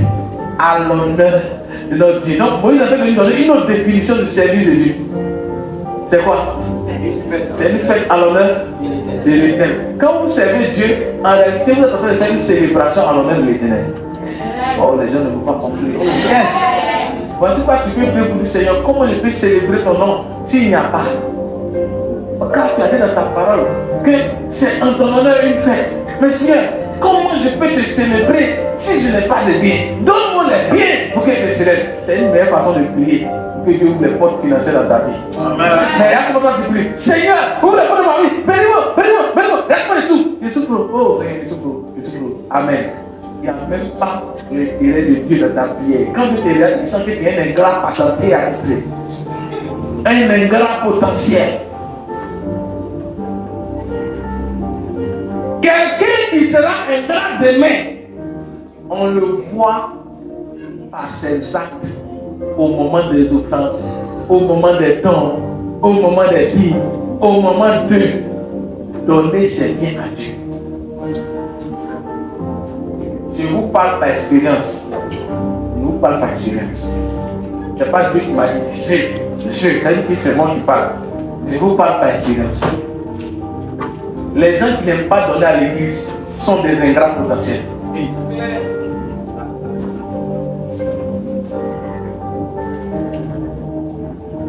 à l'honneur de notre Dieu. Donc Moïse a fait donner une autre définition du service de Dieu. C'est quoi? C'est une fête à l'honneur de l'Éternel. Quand vous servez Dieu, en réalité, vous êtes en train de faire une célébration à l'honneur de l'Éternel. Oh, les gens ne vont pas comprendre. Yes! Voici quoi tu peux prier pour le Seigneur. Comment je peux célébrer ton nom s'il n'y a pas? Quand tu as dit dans ta parole que c'est en ton honneur une fête. Mais Seigneur, comment je peux te célébrer si je n'ai pas de biens? Donne-moi les biens pour que je te célèbre. C'est une meilleure façon de prier. Que Dieu ouvre les portes financières dans ta vie. Amen. Mais il y a comment tu pries. Seigneur, ouvre les portes de ma vie. Bénis-moi, bénis-moi, bénis-moi. Lâche-moi les sous. Je souffre. Oh Seigneur, je souffre. Je souffre. Amen. Il n'y a même pas l'intérêt de Dieu dans ta prière. Quand Dieu te regarde, il sent qu'il y a un ingrat patenté à tirer. Un ingrat potentiel. Quelqu'un qui sera ingrat demain, on le voit par ses actes. Au moment des offrandes, au moment des dons, au moment des dîmes, au moment de donner ses biens à Dieu. Je vous parle par expérience. Je vous parle par expérience. Ce n'est pas Dieu qui m'a dit, c'est c'est moi qui parle. Je vous parle par expérience. Les gens qui n'aiment pas donner à l'église sont des ingrats potentiels.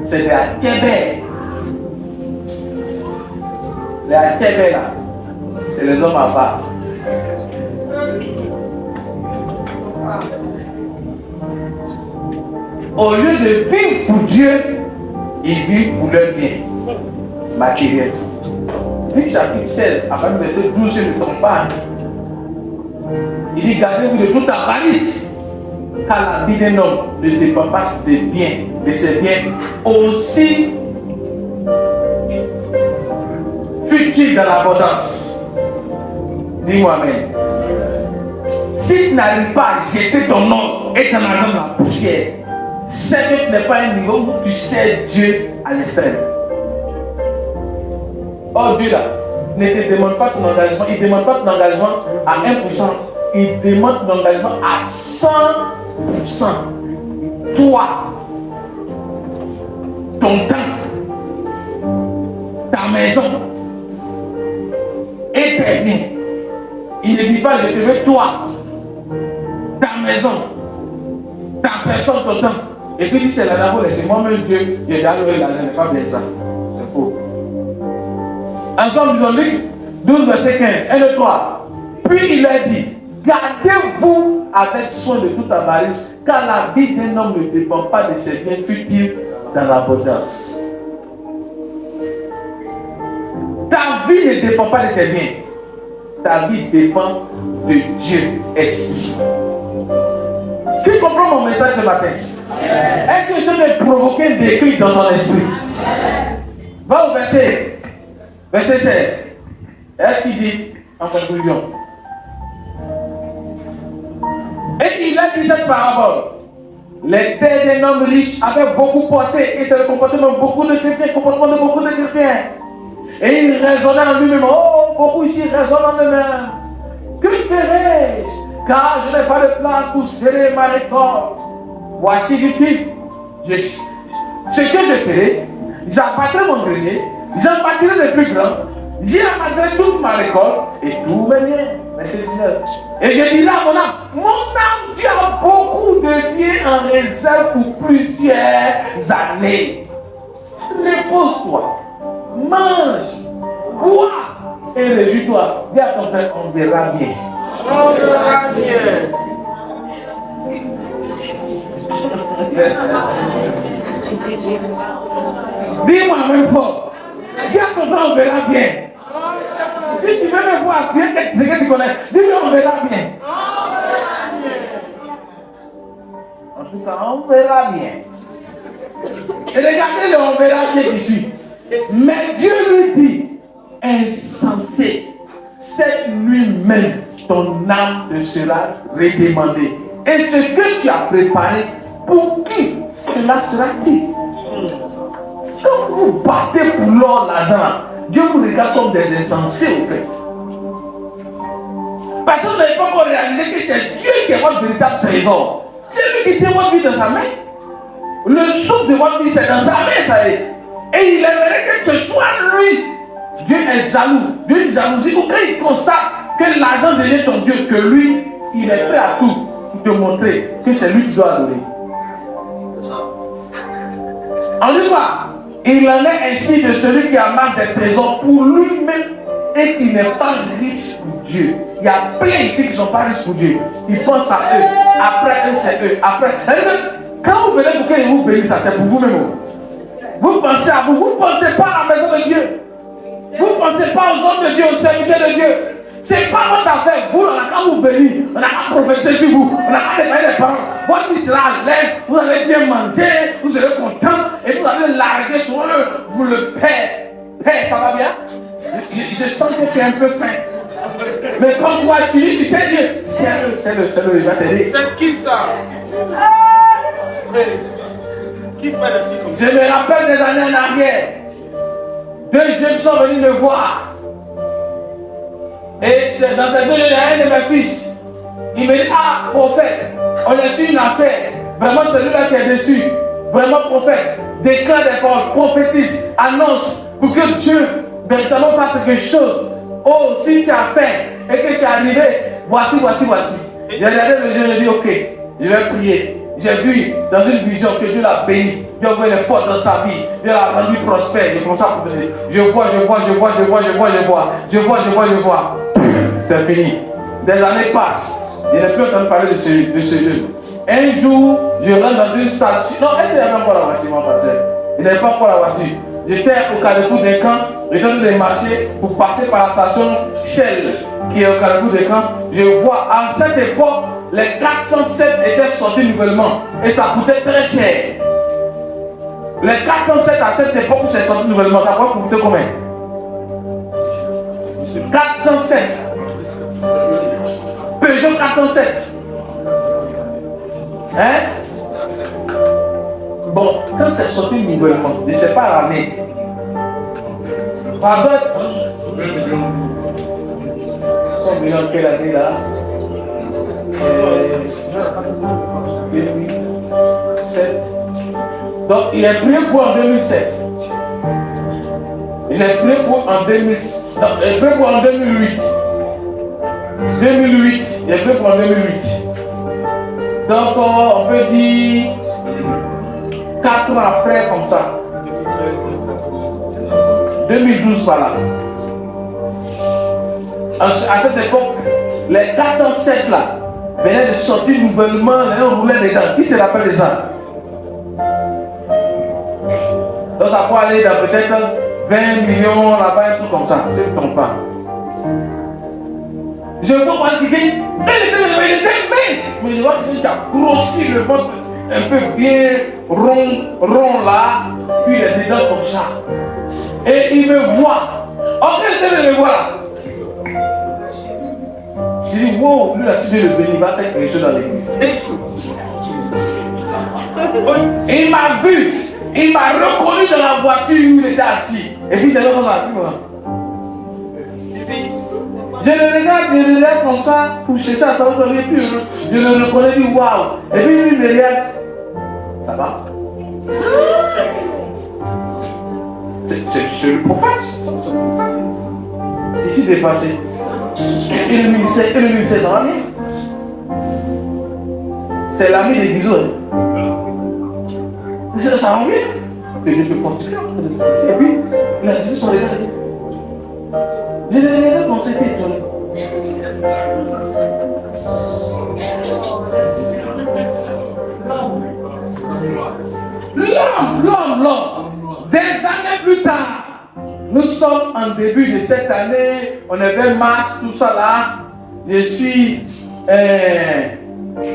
C'est des Atébé. Les Atébé là, c'est les hommes à part. Au lieu de vivre pour Dieu, ils vivent pour leur bien matériel. Luc chapitre 16, à partir du verset 12, je ne tombe pas. Il dit gardez-vous de toute avarice. Car la vie d'un homme ne dépend pas des biens, de ses biens aussi futurs dans l'abondance. Dis-moi amen. Si tu n'arrives pas à jeter ton nom et ton argent dans la poussière, c'est que tu n'es pas un niveau où tu sers Dieu à l'extrême. Oh Dieu là, ne te demande pas ton engagement, il ne demande pas ton engagement à 1%, il demande ton engagement à 100%. Toi, ton temps, ta maison et tes biens. Il ne dit pas je te veux toi, ta maison, ta personne, ton temps. Et puis il dit c'est la d'abord, c'est moi-même Dieu, je garde l'argent, ce n'est pas bien ça. C'est faux. Ensemble, nous avons lu 12, verset 15, 1, 2, 3. Puis il a dit, gardez-vous avec soin de toute avarice, car la vie d'un homme ne dépend pas de ses biens futiles dans l'abondance. Ta vie ne dépend pas de tes biens. Ta vie dépend de Dieu Esprit. Qui comprend mon message ce matin? Est-ce que je vais provoquer un déclic dans ton esprit? Va au verset 16. Est-ce qu'il dit en conclusion? Et il a dit cette parabole. Les terres d'un homme riche avaient beaucoup porté, et c'est le comportement de beaucoup de chrétiens, Et il raisonnait en lui-même. Oh, beaucoup ici raisonnent en eux-mêmes. Que ferai-je? Car je n'ai pas de place pour serrer ma récolte. Voici du type. Ce que je ferai, j'abattrai mon grenier, j'en bâtirai de plus grand, j'y amasserai toute ma récolte et tout mes biens. Verset 19. Et je dirai à mon âme, tu as beaucoup de biens en réserve pour plusieurs années. Repose-toi, mange, bois et réjouis-toi. Dis à ton frère, on verra bien. On verra bien. Dis-moi même fort. Dis à ton frère, on verra bien. Si tu veux me voir bien, c'est que tu connais. Dis-lui, on verra bien. En tout cas, on verra bien. Et regardez le on verra bien ici. Mais Dieu lui dit, insensé, cette nuit même, ton âme te sera redemandée. Et ce que tu as préparé, pour qui cela sera-t-il? Quand vous battez pour l'or, l'argent, Dieu vous regarde comme des insensés au fait. Parce que vous n'avez pas encore réalisé que c'est Dieu qui est votre véritable trésor. C'est lui qui tient votre vie dans sa main. Le souffle de votre vie, c'est dans sa main, ça y est. Et il aimerait que ce soit lui. Dieu est jaloux. Dieu est jalousie. Quand il constate que l'argent devient ton Dieu, que lui, il est prêt à tout pour te montrer que c'est lui qui doit adorer. En tout cas, il en est ainsi de celui qui amasse des trésors pour lui-même et qui n'est pas riche pour Dieu. Il y a plein ici qui ne sont pas riches pour Dieu. Ils pensent à eux. Après eux, c'est eux. Après. Quand vous venez pour que vous bénisse, c'est pour vous-même. Vous pensez à vous. Vous ne pensez pas à la maison de Dieu. Vous ne pensez pas aux hommes de Dieu, aux serviteurs de Dieu. Ce n'est pas votre affaire. Vous, on n'a qu'à vous bénir. On n'a qu'à prophétiser sur vous. On n'a qu'à démarrer les parents. Votre vie sera à l'aise. Vous allez bien manger. Vous serez content. Et vous allez larguer sur eux. Vous le paie. Paie, ça va bien? Je sens que tu es un peu faim. Mais quand toi tu dis, tu sais Dieu, c'est le, il va t'aider. C'est qui ça? Qui fait le petit comme ça? Je me rappelle des années en arrière. Deux jeunes sont venus me voir. Et c'est dans cette année, il y a un de mes fils. Il me dit, ah, prophète, on a su une affaire. Vraiment, celui-là qui est dessus. Vraiment, prophète, déclare des paroles, prophétise, annonce pour que Dieu, maintenant, fasse quelque chose. Oh, si tu as faim et que c'est arrivé, voici. J'ai regardé le Dieu et j'ai dit, ok, je vais prier. J'ai vu dans une vision que Dieu l'a béni. Dieu a ouvert les portes dans sa vie. Dieu l'a rendu prospère. Je commence à dire, je vois. C'est fini. Des années passent. Je n'ai plus entendu parler de ce Dieu. Un jour, je rentre dans une station. Non, est-ce qu'il n'y avait pas la voiture, mon pasteur? Il n'y avait pas encore la voiture. J'étais au carrefour des camps. J'étais en train de marcher pour passer par la station Shell qui est au carrefour des camps. Je vois, à cette époque, les 407 étaient sortis nouvellement et ça coûtait très cher. Les 407 à cette époque où c'est sorti nouvellement, ça va coûter combien? 407. Peugeot 407. Hein? Bon, quand c'est sorti nouvellement, je ne sais pas l'année. Pardon? 100 millions, quelle année là? 2007. Donc il est pris pour en 2007. Il est pris pour en 2007. Non, il est pris pour en 2008. 2008. Il est pris pour en 2008. Donc on peut dire 4 ans après comme ça. 2012 voilà. À cette époque, les 407 là venaient de sortir nouvellement, on roulait dedans. Qui se rappelle de ça? Donc ça peut aller dans peut-être 20 millions là-bas, un truc comme ça. Je ne comprends pas. Je vois parce qu'il dit, il était mince. Mais je vois qu'il a grossi le ventre un peu bien rond là, puis il est dedans comme ça. Et il me voit. En quel temps il me voit là? Je dis, wow, lui là, si Dieu le bénit, il va faire quelque chose dans l'église. Et il m'a vu, il m'a reconnu dans la voiture où il était assis. Et puis c'est là qu'on a vu. Je le regarde comme ça, toucher ça, ça vous savez plus. Je le reconnais, je dis waouh. Et puis lui, il me regarde. Ça va? C'est le prophète. Ici dépassé. Et le ministère, ça va bien? C'est l'ami des bisous. Ça va bien? Et je peux continuer. Et puis, il a dit son regard. Je l'ai regardé comme c'était étonné. L'homme. Des années plus tard, nous sommes en début de cette année, on avait mars, tout ça là. Je suis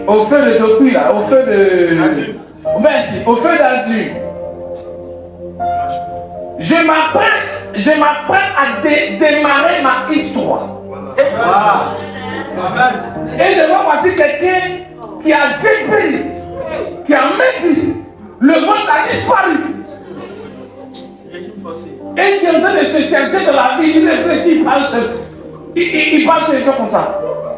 au feu de Dopi là, au feu de... Merci, au feu d'Azur. Je m'apprête à démarrer ma histoire. Voilà. Et je vois voici quelqu'un qui a dépris, qui a médit. Le monde a disparu. Et qui est en train de se chercher dans la vie. Il réfléchit, il parle seul. Il parle sur les gens comme ça.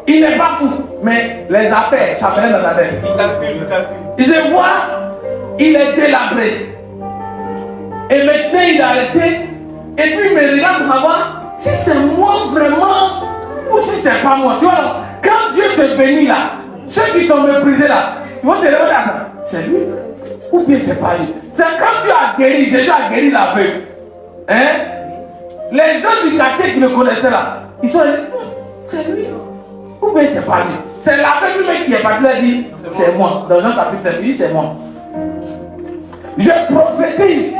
Il n'est pas fou. Mais les affaires, ça vient dans la tête. Il calcule. Il se voit, il est délabré. Et maintenant il a arrêté. Et puis il me regarde pour savoir si c'est moi vraiment ou si c'est pas moi. Tu vois, quand Dieu te bénit là, ceux qui t'ont méprisé là, ils vont te demander, c'est lui ou bien c'est pas lui. C'est quand Dieu a guéri, Jésus a guéri l'aveugle. Hein? Les gens du quartier qui le connaissaient là, ils sont dit, c'est lui ou bien c'est pas lui. C'est l'aveugle mec qui est parti là, il dit, c'est moi. Dans un chapitre, il dit, c'est moi. Je prophétise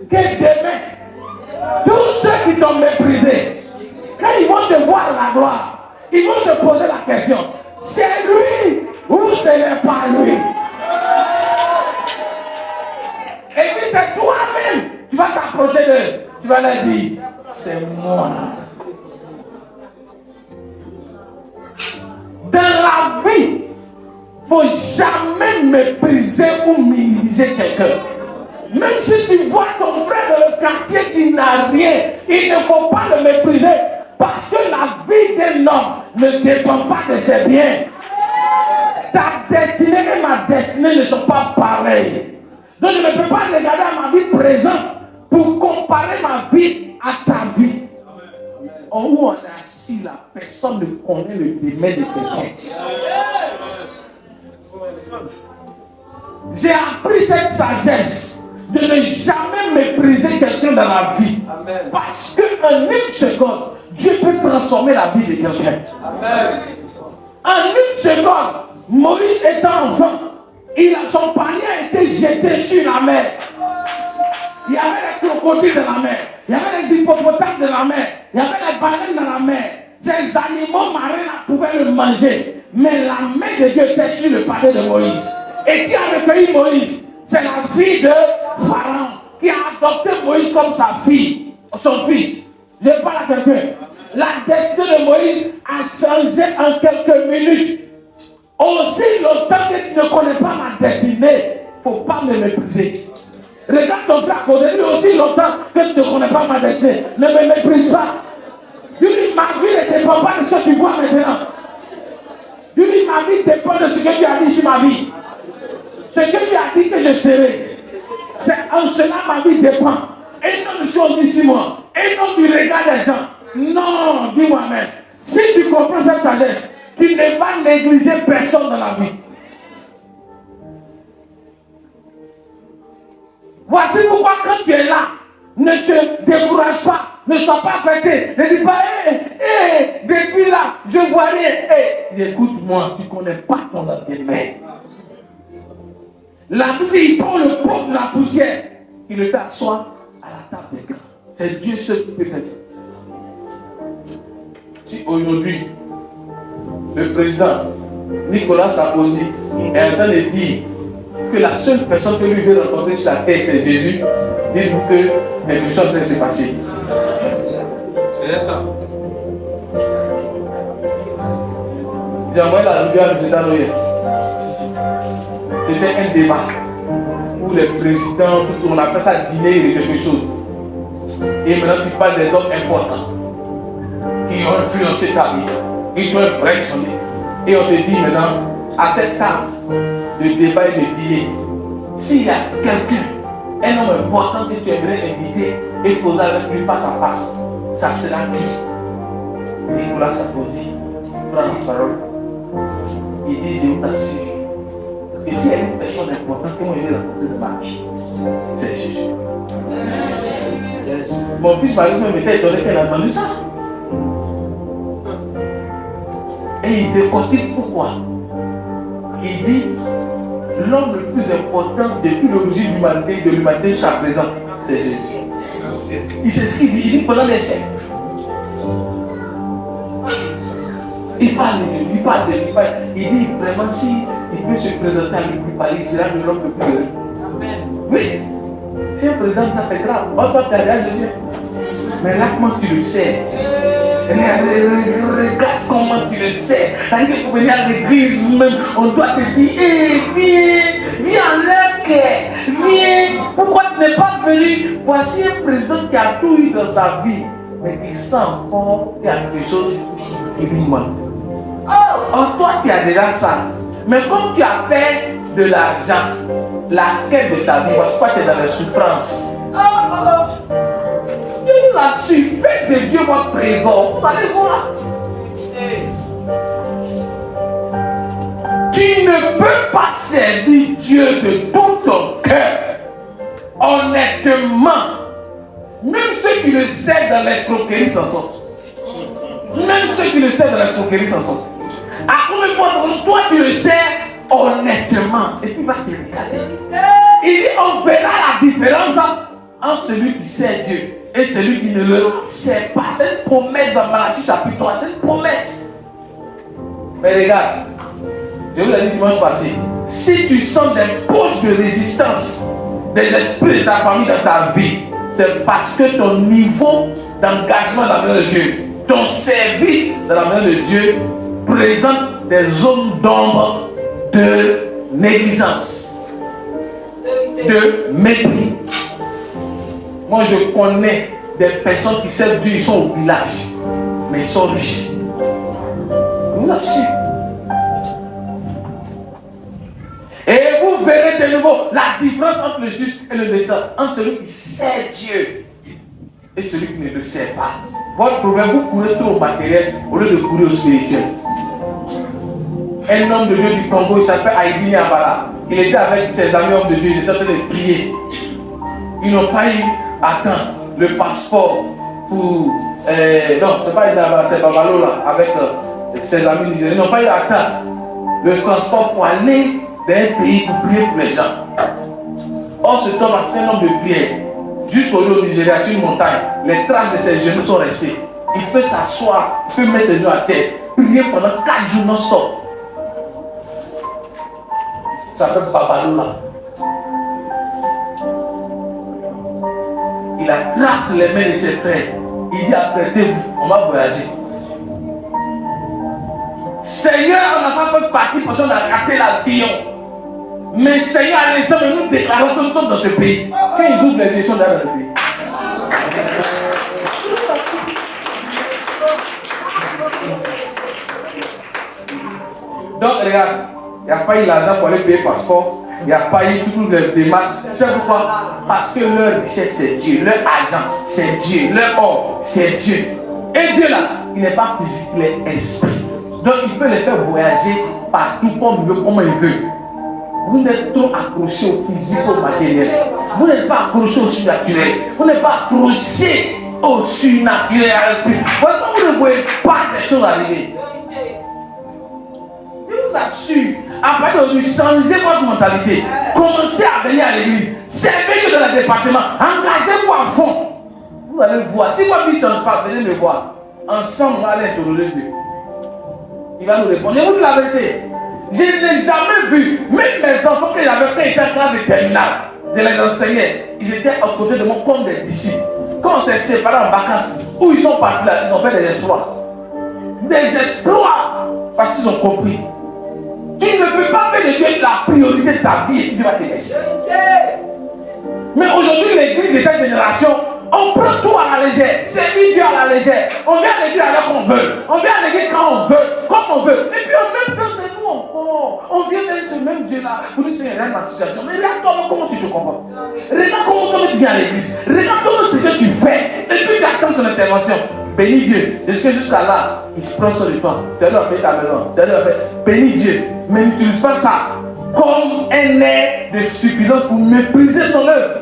que demain, tous ceux qui t'ont méprisé, quand ils vont te voir la gloire, ils vont se poser la question, c'est lui ou ce n'est pas lui? Et puis c'est toi-même, tu vas t'approcher d'eux, tu vas leur dire, c'est moi. Dans la vie, il ne faut jamais mépriser ou minimiser quelqu'un. Même si tu vois ton frère dans le quartier qui n'a rien, il ne faut pas le mépriser. Parce que la vie d'un homme ne dépend pas de ses biens. Ta destinée et ma destinée ne sont pas pareilles. Donc je ne peux pas regarder à ma vie présente pour comparer ma vie à ta vie. En où on est assis là, personne ne connaît le domaine de quelqu'un. J'ai appris cette sagesse de ne jamais mépriser quelqu'un dans la vie. Amen. Parce qu'en une seconde, Dieu peut transformer la vie de quelqu'un. Amen. En une seconde, Moïse étant enfant, son panier a été jeté sur la mer. Il y avait les crocodiles dans la mer, il y avait les hippopotames dans la mer, il y avait les baleines dans la mer. Ces animaux marins pouvaient le manger. Mais la main de Dieu était sur le panier de Moïse. Et qui a recueilli Moïse? C'est la fille de Pharaon qui a adopté Moïse comme sa fille, son fils. Je parle à quelqu'un. La destinée de Moïse a changé en quelques minutes. Aussi longtemps que tu ne connais pas ma destinée, il ne faut pas me mépriser. Regarde ton frère à côté, lui aussi longtemps que tu ne connais pas ma destinée. Ne me méprise pas. Lui, ma vie ne dépend pas de ce que tu vois maintenant. Lui, ma vie dépend de ce que tu as dit sur ma vie. Ce que tu as dit que je serai. C'est en cela ma vie dépend. Et non de choses d'ici moi. Et non du regard des gens. Non, dis-moi même. Si tu comprends cette sagesse, tu ne vas négliger personne dans la vie. Voici pourquoi quand tu es là, ne te décourage pas, ne sois pas affecté. Ne dis pas, depuis là, je vois rien. Écoute-moi, tu ne connais pas ton lendemain. La Bible, il prend le pot de la poussière, il le fait asseoir à la table des grands. C'est Dieu seul qui peut faire ça. Si aujourd'hui, le président Nicolas Sarkozy est en train de dire que la seule personne que lui veut rencontrer sur la terre, c'est Jésus, dites-vous que quelque chose vient de se passer. C'est ça. J'ai envoyé la vidéo à M. Danoye. C'était un débat où les présidents, tout, on appelle ça dîner et quelque chose. Et maintenant, tu parles des hommes importants qui ont influencé ta vie, qui t'ont impressionné. Et on te dit maintenant, à cette table de débat et de dîner, s'il y a quelqu'un, un homme important que tu aimerais inviter et poser avec lui face à face, ça sera qui? Nicolas Sarkozy prend la parole. Il dit, je vous assure, et s'il y a une personne importante qui m'a aidé à rencontrer de ma vie, c'est Jésus. Mon fils Marie m'était étonné qu'elle a entendu ça. Et il décortique pourquoi. Il dit, l'homme le plus important depuis l'origine de l'humanité jusqu'à présent, c'est Jésus. Il s'explique, il dit pendant les siècles. Il parle de lui, il dit vraiment si il peut se présenter à lui, il sera de l'homme le plus heureux. Oui, si un président, ça c'est grave. On va t'aider à Jésus. Mais là, comment tu le sais? Regarde comment tu le sais. C'est-à-dire pour venir à l'église même, on doit te dire, viens en leur cœur, viens. Pourquoi tu n'es pas venu? Voici un président qui a tout eu dans sa vie, mais qui sent encore qu'il y a quelque chose qui lui manque. Oh, toi tu as déjà ça. Mais comme tu as fait de l'argent, la quête de ta vie, voici pas que tu es dans la souffrance. Dieu nous assure, faites de Dieu votre trésor. Vous allez voir. Tu ne peux pas servir Dieu de tout ton cœur. Honnêtement, même ceux qui le servent dans l'escroquerie s'en sortent. Même ceux qui le servent dans l'escroquerie s'en sortent. À combien de fois toi tu le sers honnêtement et puis va te regarder. Il dit on verra la différence entre celui qui sert Dieu et celui qui ne le sert pas. C'est une promesse dans Malachie chapitre 3. C'est une promesse. Mais regarde, je vous l'ai dit dimanche passé. Si tu sens des poches de résistance des esprits de ta famille dans ta vie, c'est parce que ton niveau d'engagement dans la main de Dieu, ton service dans la main de Dieu présente des zones d'ombre de négligence, de mépris. Moi, je connais des personnes qui servent Dieu, ils sont au village, mais ils sont riches. Vous l'avez su. Et vous verrez de nouveau la différence entre le juste et le méchant, entre celui qui sert Dieu et celui qui ne le sert pas. Votre problème, vous courez trop au matériel au lieu de courir au spirituel. Un homme de Dieu du Congo, il s'appelle Aïdini Abala. Il était avec ses amis hommes de Dieu, ils étaient en train de prier. Ils n'ont pas eu à temps le passeport pour. Non, c'est pas Abala, c'est Babalo là, avec ses amis nigériens. Ils n'ont pas eu à temps le transport pour aller dans un pays pour prier pour les gens. Or, ce homme, c'est un homme de prière. Jusqu'au Nigeria, sur une montagne, les traces de ses genoux sont restées. Il peut s'asseoir, il peut mettre ses genoux à terre, prier pendant 4 jours non-stop. Ça s'appelle Babalola. Il attrape les mains de ses frères. Il dit apprêtez-vous, on va voyager. Seigneur, on n'a pas fait partie parce qu'on a raté l'avion. Mais Seigneur, les gens, nous déclarons que nous sommes dans ce pays. Quand ils ouvrent les yeux, ils sont dans le pays. Donc, regarde, il n'y a pas eu l'argent pour aller payer le passeport. Il n'y a pas eu toutes les démarches. C'est pourquoi? Parce que leur richesse, c'est Dieu. Leur argent, c'est Dieu. Leur or, c'est Dieu. Et Dieu, là, il n'est pas physique, il est esprit. Donc, il peut les faire voyager partout comme il veut, comme il veut. Vous n'êtes trop accroché au physique, au matériel. Vous n'êtes pas accroché au surnaturel. Vous n'êtes pas accroché au surnaturel, à l'esprit. Parce que vous ne voyez pas des choses arriver. Je vous assure, à partir d'aujourd'hui, changez votre mentalité. Commencez à venir à l'église. servez dans le département, engagez-vous à fond. Vous allez voir. Si votre vie ne change pas, venez me voir. Ensemble, on va aller interroger Dieu. Il va nous répondre. Et vous la vérité, je n'ai jamais vu, même mes enfants que j'avais fait étaient en classe de terminale, de les enseigner, ils étaient à côté de moi comme des disciples. Quand on s'est séparés en vacances, où ils sont partis là, ils ont fait des exploits. Des exploits, parce qu'ils ont compris. Tu ne peux pas faire de Dieu la priorité de ta vie et Dieu va te laisser. Mais aujourd'hui, l'église de cette génération, on prend tout à la légère, servir Dieu à la légère. On vient à l'église alors qu'on veut. On vient à l'église quand on veut, comme on veut. Et puis en même temps, c'est nous encore. On vient avec ce même Dieu-là pour dire c'est rien ma situation. Mais regarde comment tu te comportes. Regarde comment tu viens à l'église. Regarde comment c'est que tu fais. Et puis tu attends son intervention. Bénis Dieu. Jusqu'à là, il se prend sur le temps. Tu dois faire ta maison. Tu dois faire. Bénis Dieu. Mais n'utilise pas ça comme un air de suffisance pour mépriser son œuvre.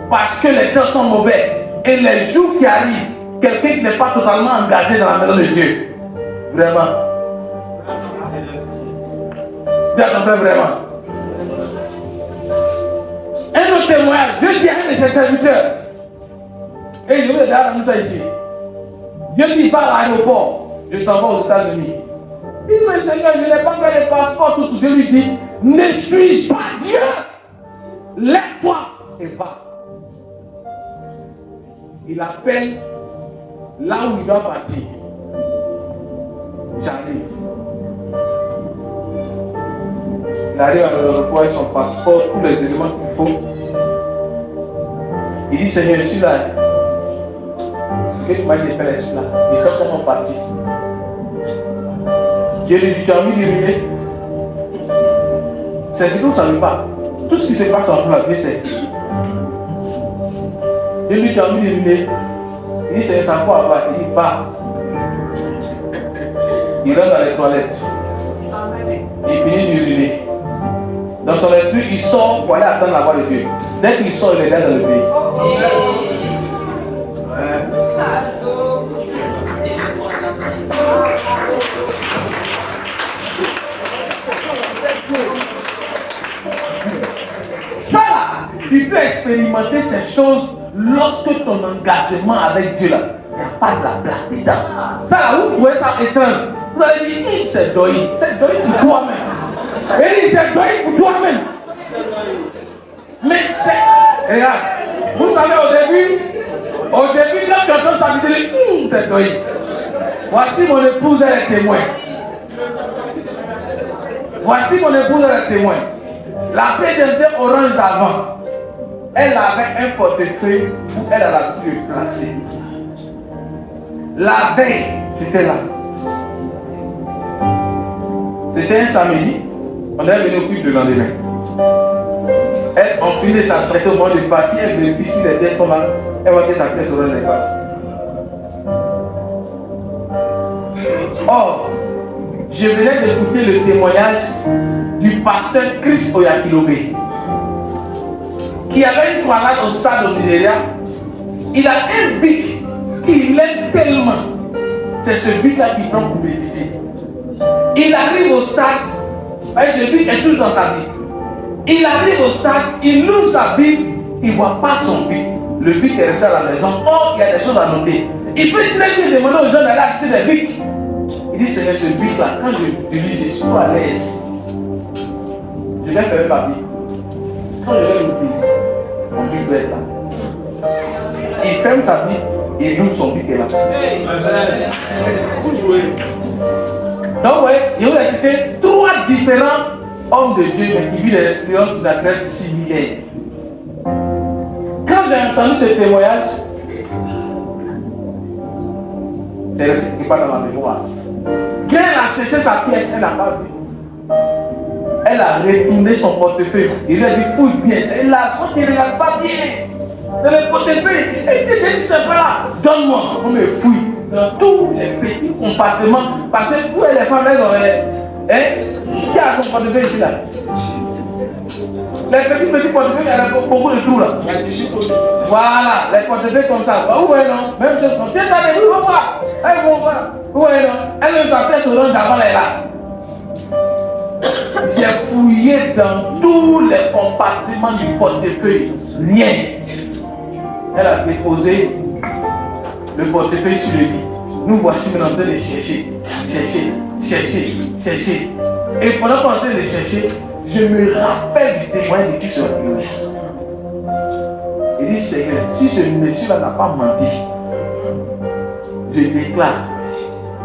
Parce que les temps sont mauvais. Et les jours qui arrivent, quelqu'un qui n'est pas totalement engagé dans la maison de Dieu. Vraiment. Tu as compris vraiment. Un autre témoignage. Dieu dit à un de ses serviteurs. Et je vais regarder nous ça ici. Dieu dit va à l'aéroport. Je t'envoie aux États-Unis. Il dit mais Seigneur, je n'ai pas fait le passeport. Tout. Dieu lui dit ne suis pas Dieu. Lève-toi et va. Il appelle là où il doit partir. J'arrive. Il arrive à l'aéroport avec son passeport, tous les éléments qu'il faut. Il dit Seigneur, je suis là. Ce que tu m'as dit de faire, je suis là. Il fait comment partir. Dieu lui dit tu as envie d'uriner. C'est ce que vous ne savez pas. Tout ce qui se passe en la vie, c'est. Dieu lui dit tu as envie d'uriner. Il dit c'est ça quoi avoir. Il dit pas. Il rentre dans les toilettes. Il finit d'uriner. Dans son esprit, il sort pour aller attendre la voix de Dieu. Dès qu'il sort, il est dans le pays. Ça, tu peux expérimenter ces choses lorsque ton engagement avec Dieu là, il n'y a pas de la blague dedans. Ça, vous trouvez ça étrange. Vous allez dire, c'est doï. C'est doï pour toi-même. Et c'est doï pour toi-même. Mais c'est. Regarde, vous savez au début, quand quelqu'un s'habille, c'est doï. Voici mon épouse, elle est témoin. Voici mon épouse, elle est témoin. La paix était orange avant. Elle avait un portefeuille où elle a l'habitude de placer. La veille, c'était là. C'était un samedi. On est venu au culte le lendemain. Elle enfilait sa prête au moment de partir. Elle vérifie si les dettes sont là. Elle va dire sa tête sur les pages. Or, je venais d'écouter le témoignage du pasteur Chris Oyakhilome, qui avait une toilette au stade au Nigeria. Il a un bic qu'il aime tellement. C'est ce bic-là qui prend pour méditer. Il arrive au stade, et ce bic est toujours dans sa Bible. Il arrive au stade, il ouvre sa Bible, il ne voit pas son bic. Le bic est resté à la maison. Or, il y a des choses à noter. Il peut très bien demander aux gens d'aller acheter des bics. Il dit, Seigneur, ce bic-là, quand je lis, je suis pas à l'aise. Je vais faire ma Bible. Quand je vais l'ouvrir, mon bic doit être là. Il ferme sa Bible et il ouvre son bic est là. Vous jouez. Donc, ouais, il y a cité 3 différents hommes de Dieu qui vivent des expériences naturelles similaires. Quand j'ai entendu ce témoignage, c'est le titre qui parle dans ma mémoire. Quand elle a cherché sa pièce, elle n'a pas vu. Elle a retourné son portefeuille. Il lui a dit fouille bien. Elle a sorti, il ne regarde pas bien. Dans le portefeuille, elle dit c'est pas là. Donne-moi. On me fouille dans tous les petits compartiments. Parce que tous les femmes, elles auraient. Qui a son portefeuille ici là? Les petits portefeuilles, il y a beaucoup de trous là. Voilà, les portefeuilles comme ça. Où est non? Même chose. Tiens, allez, où va voir? Elle va voir. Où est non? Elle ne s'appelle sur l'un d'avant, elle est là. J'ai fouillé dans tous les compartiments du portefeuille. Rien. Elle a déposé le portefeuille sur le lit. Nous voici maintenant en train de chercher. Et pendant qu'on est en train de chercher, je me rappelle du témoin de qui se retrouve. Il dit, Seigneur, si ce monsieur-là n'a pas menti, je déclare,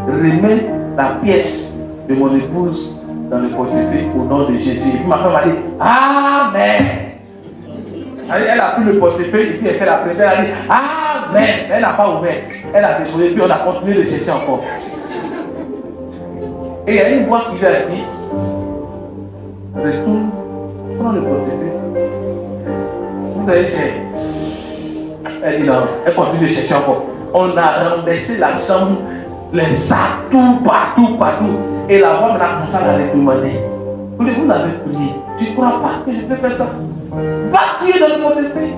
remets la pièce de mon épouse dans le portefeuille au nom de Jésus. Et puis ma femme m'a dit, Amen. Elle a pris le portefeuille et puis elle fait la prière, elle a dit, Amen. Elle n'a pas ouvert. Elle a déposé, puis on a continué de chercher encore. Et il y a une voix qui lui a dit, retourne, prends le portefeuille. Vous savez, elle dit non, elle continue de chercher encore. On a renversé la chambre, les sacs, tout, partout. Et la voix m'a commencé à la demander. Vous l'avez prié, tu ne crois pas que je peux faire ça? Va tirer dans le portefeuille.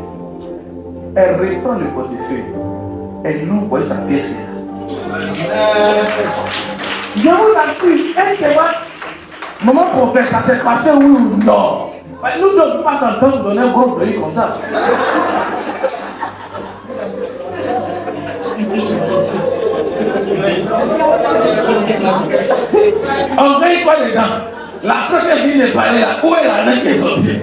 Elle reprend le portefeuille. Elle ouvre, voyez sa pièce là. Je vous assure, elle te voit. Maman prophète, ça s'est passé oui ou non? Nous ne devons pas s'entendre donner un gros pays comme ça. On paye quoi dedans? La première vie n'est pas là. Où est la reine qui est sortie?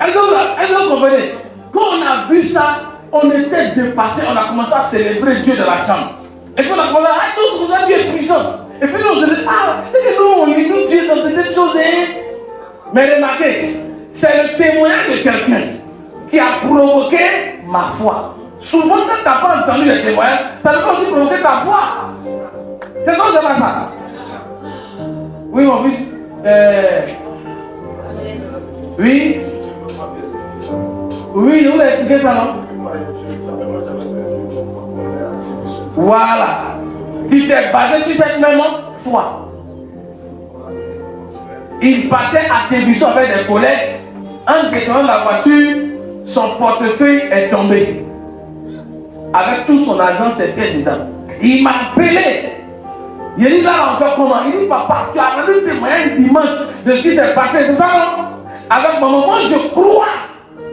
Est-ce que vous comprenez? Quand on a vu ça, on était dépassé, on a commencé à célébrer Dieu de la chambre. Et puis on a commencé à tous vous avez Dieu est puissant. Et puis nous on se dit, c'est que nous on lit nous Dieu dans cette chose. Mais remarquez, c'est le témoignage de quelqu'un qui a provoqué ma foi. Souvent quand tu n'as pas entendu les témoignages, tu as aussi provoqué ta foi. C'est ça ou c'est pas ça? Oui mon fils. Oui. Oui, vous avez expliqué ça non? Voilà. Qui t'est basé sur cette même foi. Il partait à Tébuisson avec des collègues. En descendant de la voiture, son portefeuille est tombé. Avec tout son argent, ses pièces dedans. Il m'a appelé. Il dit là encore comment? Il dit papa, tu as rendu témoignage dimanche de ce qui s'est passé. C'est ça non? Avec mon maman, je crois.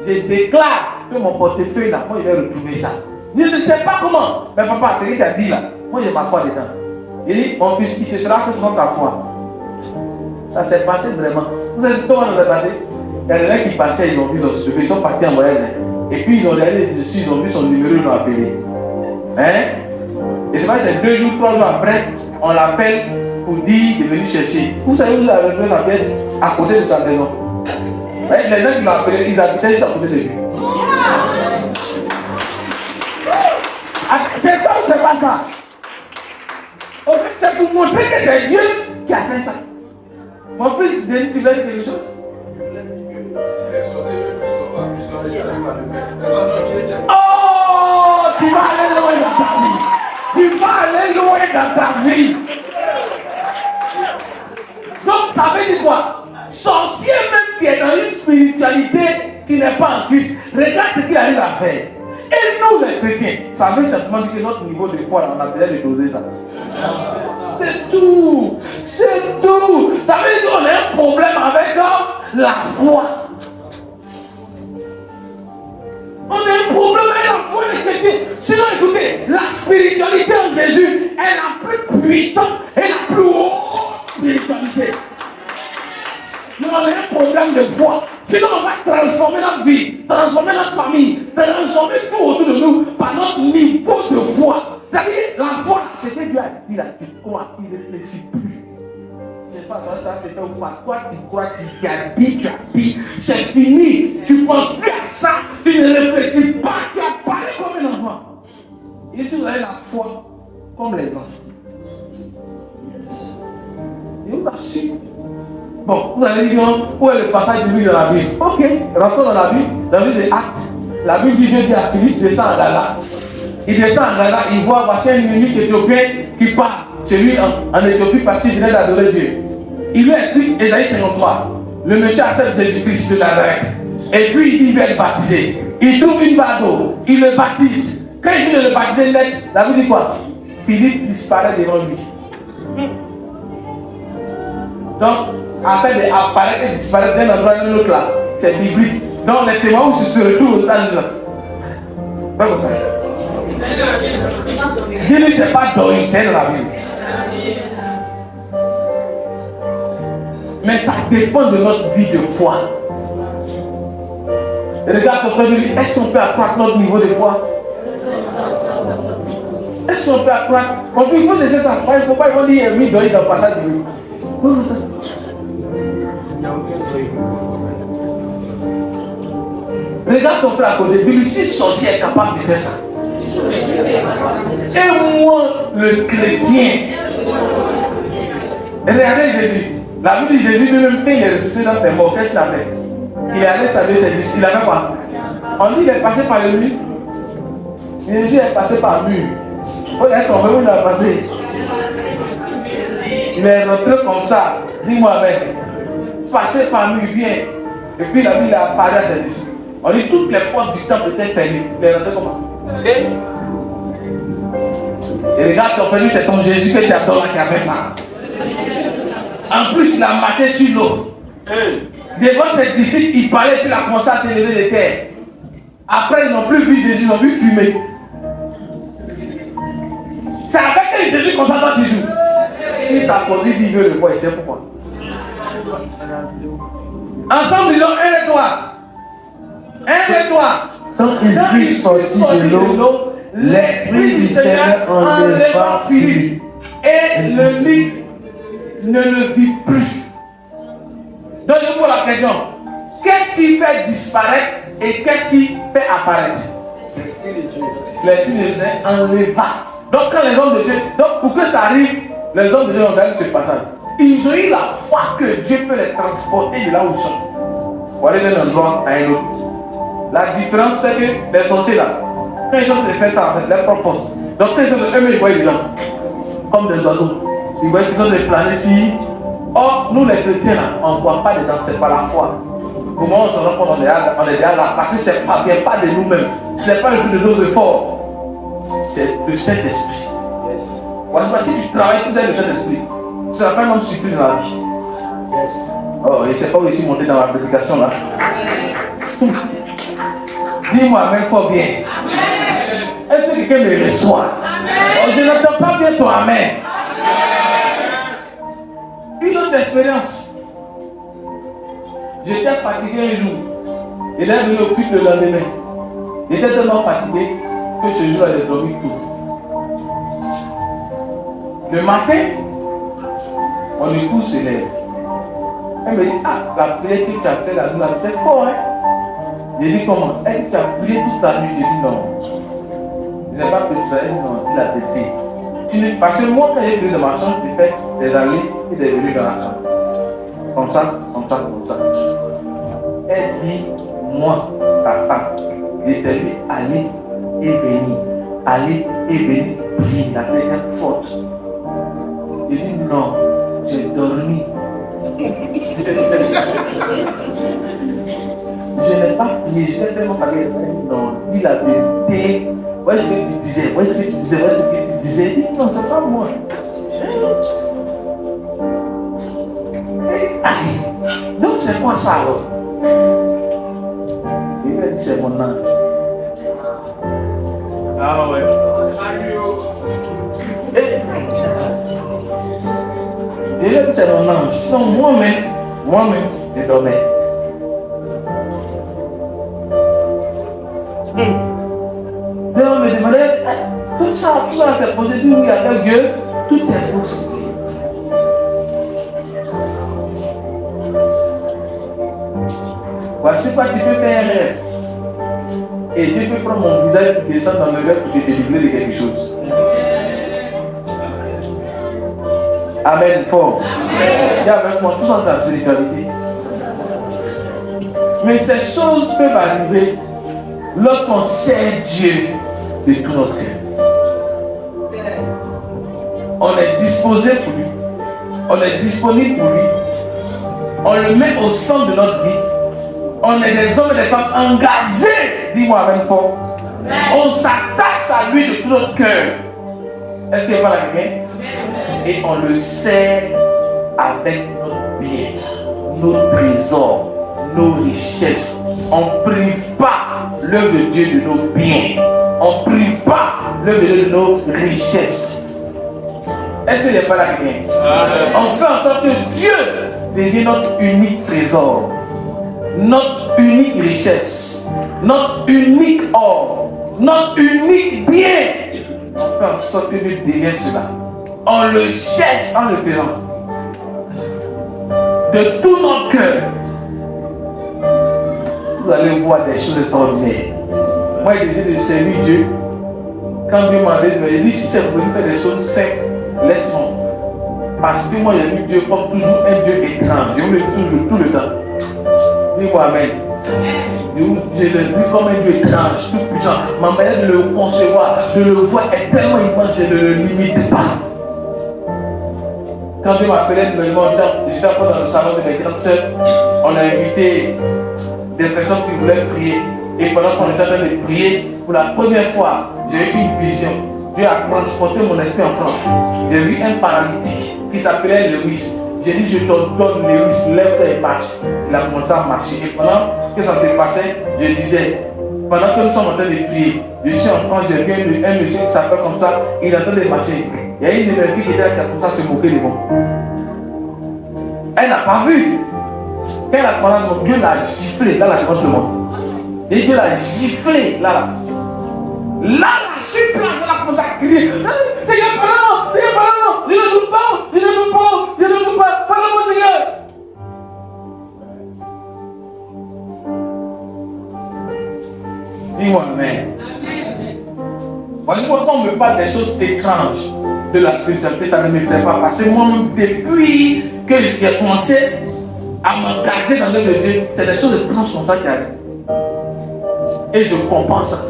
Je déclare que mon portefeuille là, moi je vais retrouver ça. Je ne sais pas comment. Mais papa, c'est ce qu'il t'a dit là. Moi j'ai ma foi dedans. Il dit, mon fils, il te sera fait sans ta foi. Ça s'est passé vraiment. Vous savez comment ça s'est passé? Il y a des gens qui passaient, ils ont vu notre studio, ils sont partis en voyage. Et puis ils ont regardé dessus, ils ont vu son numéro, ils l'ont appelé. Hein? Et c'est vrai que c'est 2 jours, 3 jours après, on l'appelle pour dire de venir chercher. Vous savez où il a retrouvé sa pièce? À côté de sa maison. Les gens qui l'ont appelé, ils habitaient juste à côté de lui. C'est ça ou c'est pas ça? En fait, c'est pour montrer que c'est Dieu qui a fait ça. Mon fils, il dit quelque chose. Oh, tu vas aller loin dans ta vie. Tu vas aller loin dans ta vie. Donc, ça veut dire quoi? Sorcier même qui est dans une spiritualité qui n'est pas en Christ, regarde ce qu'il arrive à faire. Et nous les chrétiens, ça veut simplement dire que notre niveau de foi, on a besoin de doser ça. C'est tout. C'est tout. Ça veut dire qu'on a un problème avec la foi. On a un problème avec la foi des chrétiens. Sinon, écoutez, la spiritualité en Jésus est la plus puissante et la plus haute spiritualité. Nous avons un problème de foi. Sinon, on va transformer notre vie, transformer notre famille, transformer tout autour de nous par notre niveau de foi. C'est-à-dire, la foi, c'est que Dieu a dit là, tu crois, il ne réfléchit plus. C'est pas ça, c'est un quoi. Toi, tu crois, tu as dit, c'est fini. Tu ne penses plus à ça, tu ne réfléchis pas, tu as parlé comme un enfant. Et si vous avez la foi comme les enfants, et vous l'avez. Bon, vous allez dire où est le passage de lui dans la Bible? Ok, rentrons dans la Bible, dans la Bible des Actes. La Bible dit Dieu dit à Philippe, descend en Gaza. Il descend en Gaza, il voit passer un eunuque éthiopien qui part chez lui en Éthiopie parce qu'il venait d'adorer Dieu. Il lui explique Ésaïe 53. Le monsieur accepte Jésus-Christ de Nazareth. Et puis il dit il va être baptisé. Il trouve une barre d'eau, il le baptise. Quand il vient de le baptiser net, la Bible dit quoi? Philippe disparaît devant lui. Donc, afin d'apparaître et disparaître d'un endroit à un autre là, c'est biblique. Donc les témoins où se retournent, ça c'est ça. Pas comme ça. Dis-lui, c'est pas d'origine, c'est dans la Bible. Mais ça dépend de notre vie de foi. Regarde ton frère et dis, est-ce qu'on peut accroître notre niveau de foi? Est-ce qu'on peut accroître? Il faut cesser ça. Il ne faut pas dire oui, dans le passage de lui. Regarde ton frère à côté, dis-lui, si sorcier est capable de faire ça. Et moi, le chrétien. Regardez Jésus. La Bible dit Jésus lui-même, quand il est ressuscité dans les morts, qu'est-ce qu'il a fait? Il est allé saluer ses disciples. Il a fait quoi? On dit qu'il est passé par le mur. Jésus est passé par le mur. Vous êtes tombé, où il a passé? Il est rentré comme ça. Dis-moi avec. Passé par le mur, bien. Et puis la Bible a parlé à ses disciples. On dit toutes les portes du temple étaient fermées. Il est rentré comment? Et regarde ton frère, c'est ton Jésus que tu adores qui a fait ça. En plus, il a marché sur l'eau. Devant ses disciples, il parlait, puis il a commencé à s'élever de terre. Après, ils n'ont plus vu Jésus, ils ont vu fumer. C'est avec Jésus qu'on s'entend du jour. Si ça produit, il veut le voir, il sait pourquoi. Ensemble, disons, un et toi. Un et toi. Quand il fut sorti de l'eau, l'Esprit du Seigneur enleva Philippe. Et le lit ne le vit plus. Donc je vous pose la question. Qu'est-ce qui fait disparaître et qu'est-ce qui fait apparaître? L'Esprit de Dieu. L'Esprit de Dieu enleva. Donc quand les hommes de Dieu, donc pour que ça arrive, les hommes de Dieu ont regardé ce passage. Ils ont eu la foi que Dieu peut les transporter de là où ils sont. Pour aller d'un endroit à un autre. La différence c'est que les sorciers là, quand ils ont fait ça, c'est leur propre force. Donc quand ils ont eux, ils voient dedans. Comme des oiseaux. Ils voient qu'ils ont des planètes ici. Or, nous les chrétiens là, on ne voit pas dedans, c'est pas la foi. Comment on se rend compte, on est déjà là, parce que c'est pas bien, pas de nous-mêmes. C'est pas le fruit de nos efforts. C'est le Saint-Esprit. Yes. Voilà, si tu travailles tout ça le Saint-Esprit, tu ne seras pas un homme surpris dans la vie. Yes. Oh, il ne s'est pas réussi à monter dans la prédication là. Dis-moi, Amen, fort bien. Amen. Est-ce que quelqu'un me reçoit? Oh, je n'entends pas bien ton Amen. Une autre expérience. J'étais fatigué un jour. Il est venu au culte le lendemain. J'étais tellement fatigué que ce jour, j'ai dormi tout. Le matin, mon épouse se lève. Elle me dit, ah, la prière que tu as fait la nuit, c'était fort, hein? J'ai dit comment? Elle dit, tu as prié toute la nuit. J'ai dit non. Je n'ai pas pu faire, non, il a testé. Parce que moi, quand j'ai pris de ma chambre, j'ai fait des allées et des venues dans la chambre. Comme ça, comme ça, comme ça. Elle dit, moi, papa, j'étais vu aller et venir. Aller et venir, prier, la prière forte. J'ai dit non, j'ai dormi. Je n'ai pas prié, je n'ai tellement parlé. Non, dis la vérité. Où est-ce que tu disais? Où est-ce que tu disais? Où est-ce que tu disais? Dis non, c'est pas moi. Donc c'est quoi ça alors? Il m'a dit c'est mon ange. Ah ouais. Il a dit c'est mon ange. Sinon moi-même, je dormais. Mais on me demandait, tout ça c'est posé, tout oui avec Dieu, tout est possible. Voici quoi tu peux faire un rêve. Et Dieu peut prendre mon visage et descendre dans le rêve pour te délivrer de quelque chose. Amen, fort. Viens avec moi, tout ça c'est la spiritualité. Mais ces choses peuvent arriver lorsqu'on sert Dieu de tout notre cœur. On est disposé pour lui. On est disponible pour lui. On le met au centre de notre vie. On est des hommes et des femmes engagés. Dis-moi avec fort. On s'attache à lui de tout notre cœur. Est-ce qu'il n'y a pas la quelqu'un? Et on le sert avec notre biens, nos trésors, nos richesses. On ne prive pas l'œuvre de Dieu de nos biens. On ne prive pas l'œuvre de Dieu de nos richesses. Est-ce qu'il n'y a pas la crainte? On fait en sorte que Dieu devienne notre unique trésor, notre unique richesse, notre unique or, notre unique bien. On fait en sorte que Dieu devienne cela. On le cherche en le faisant. De tout notre cœur, vous allez voir des choses extraordinaires. Moi, j'ai décidé de servir Dieu. Quand Dieu m'a dit, si c'est pour faire des choses simples, laisse-moi. Parce que moi, j'ai vu Dieu comme toujours un Dieu étrange. Je vous le dis toujours, tout le temps. Dis-moi Amen. Je le vis comme un Dieu étrange, tout puissant. Ma manière de le concevoir, de le voir est tellement immense, je ne le limite pas. Quand Dieu m'appelait de j'étais encore dans le salon de mes grandes sœurs, on a invité des personnes qui voulaient prier. Et pendant qu'on était en train de prier, pour la première fois, j'ai eu une vision. Dieu a transporté mon esprit en France. J'ai vu un paralytique qui s'appelait Lewis. J'ai dit, je te donne Lewis, lève-toi et marche. Il a commencé à marcher. Et pendant que ça s'est passé, je disais, pendant que nous sommes en train de prier, je suis en France, j'ai vu un monsieur qui s'appelle comme ça, il est en train de marcher. Il y a une de mes filles qui était là, comme ça, se moquer de moi. Elle n'a pas vu. Quand elle a commencé, Dieu l'a giflé, là, la grosse de moi. Et Dieu l'a giflé, là. Là, sur place, elle a commencé à crier. Seigneur, pardonne-moi, Seigneur, pardonne-moi. Je ne doute pas, je ne doute pas, je ne doute pas. Pardonne-moi, Seigneur. Dis-moi Amen. Voici pourquoi on me parle des choses étranges de la spiritualité, ça ne me fait pas passer. Moi-même, depuis que j'ai commencé à m'engager dans l'œuvre de Dieu, c'est des choses étranges comme ça qui arrivent. Et je comprends ça.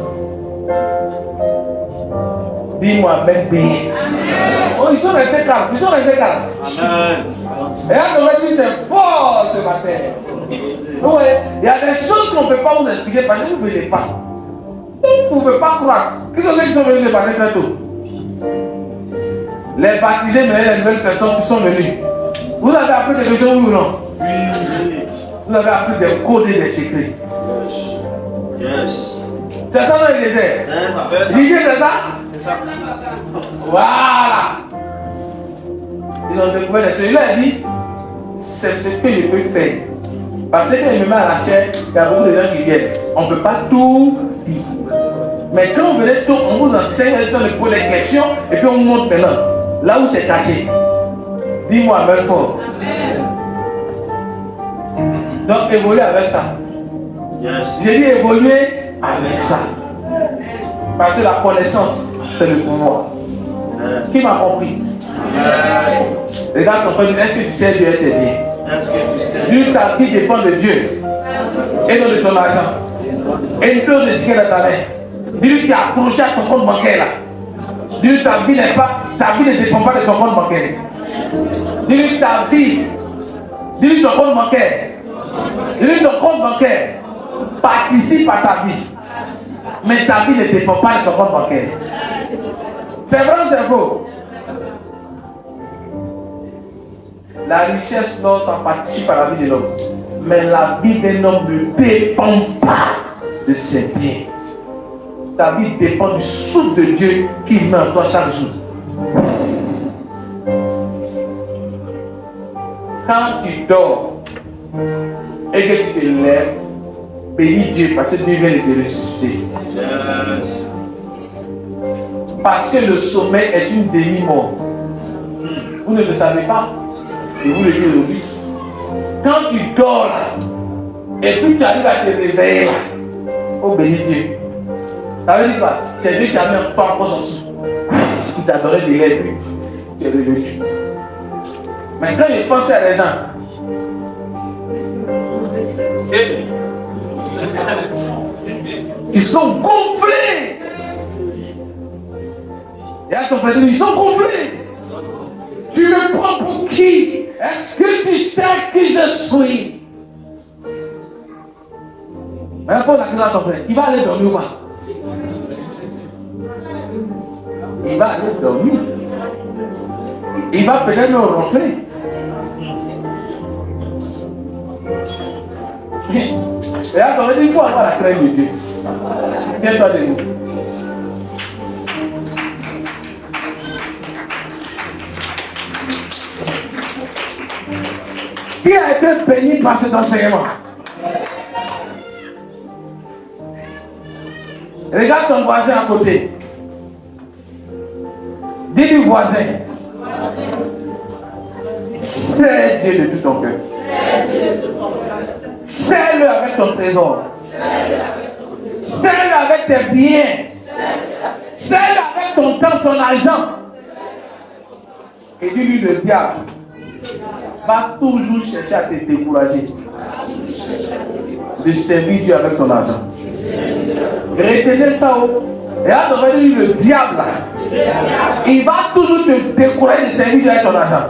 Dis-moi Amen bien. Oh, ils sont restés calmes. Ils sont restés calmes. Amen. Et là, on va dire c'est fort ce matin. Oui, il y a des choses qu'on ne peut pas vous expliquer parce que vous ne voulez pas. Vous ne pouvez pas croire. Qui sont ceux qui sont venus se parler très tôt? Les baptisés, mais les nouvelles personnes qui sont venues. Vous avez appris des choses ou non? Oui. Vous avez appris des codes et des secrets. Yes. C'est ça dans le désert? C'est ça. L'idée c'est ça? C'est ça. Voilà. Ils ont découvert les choses. Il a dit, c'est ce que je peux faire. Parce que quand il me met à la chair, il y a beaucoup de gens qui viennent. On ne peut pas tout dire. Mais quand on venait tôt, on vous enseigne, on pose des questions et puis on vous montre maintenant. Là où c'est caché. Dis-moi Amen fort. Donc évoluer avec ça. Yes. J'ai dit évoluer avec ça. Parce que la connaissance, c'est le pouvoir. Yes. Qui m'a compris? Yes. Regarde ton frère, est-ce que tu sais Dieu est bien? Est-ce que tu sais? Dieu, ta vie dépend de Dieu. Et non de ton argent. Et une chose de ce qu'elle a dans ta main. Dieu qui a accroché à ton compte bancaire là. Dieu ta vie n'est pas, ta vie ne dépend pas de ton compte bancaire. Dieu ta vie, Dieu ton compte bancaire. Dieu ton compte bancaire participe à ta vie. Mais ta vie ne dépend pas de ton compte bancaire. C'est vrai ou c'est faux? La richesse, non, ça participe à la vie de l'homme. Mais la vie d'un homme ne dépend pas de ses biens. Ta vie dépend du souffle de Dieu qui met en toi chaque jour. Quand tu dors et que tu te lèves, bénis Dieu parce que Dieu vient de te ressusciter. Yes. Parce que le sommeil est une demi-mort. Vous ne le savez pas. Et vous le dites aujourd'hui. Quand tu dors là, et puis tu arrives à te réveiller là, oh bénis Dieu. Ça veut dire quoi? C'est Dieu qui a mis pas encore son sou. Il t'a donné des lettres. Tu es revenu. Mais quand je pense à les gens, ils sont gonflés. Et à ton frère, ils sont gonflés. Tu me prends pour qui? Est-ce que tu sais qui je suis? Mais pose la question à ton frère. Il va aller dormir ou pas? Il va aller dormir. Il va peut-être me rentrer. Et là, on va dire, il faut avoir la crainte de Dieu. Tiens-toi debout. Qui a été béni par cet enseignement? Regarde ton voisin à côté. Dis-lui voisin. C'est Dieu de tout ton cœur. Sers-le avec ton trésor. Sers-le avec tes biens. Sers-le avec ton temps, ton argent. Et dis-lui le diable va toujours chercher à te décourager de servir Dieu avec ton argent. Retenez ça. Et là, on va dire le diable là, il va toujours te décourager de servir Dieu avec ton argent.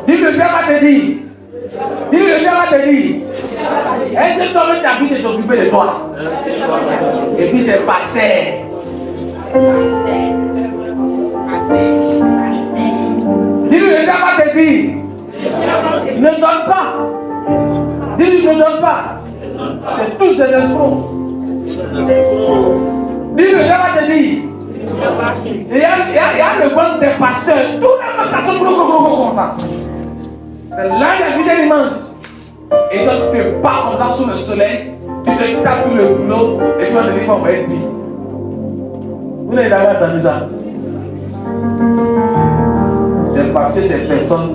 Dis le diable va te dire. Dis le diable va te dire. Est-ce que toi-même tu as envie de t'occuper de toi? Et puis c'est pasteur. Dis-lui, le diable va te dire. Ne donne pas. Dis-lui, ne donne pas. C'est tous des escrocs. Dis-lui, le diable va te dire. Il y a le bon des pasteurs. Tout le monde passe comme ça. C'est là la vie immense. Et toi, tu te pars comme ça sous le soleil. Tu te tapes tout le boulot. Et toi, tu te dis, on va être dit. Vous n'avez jamais entendu ça? C'est parce que ces personnes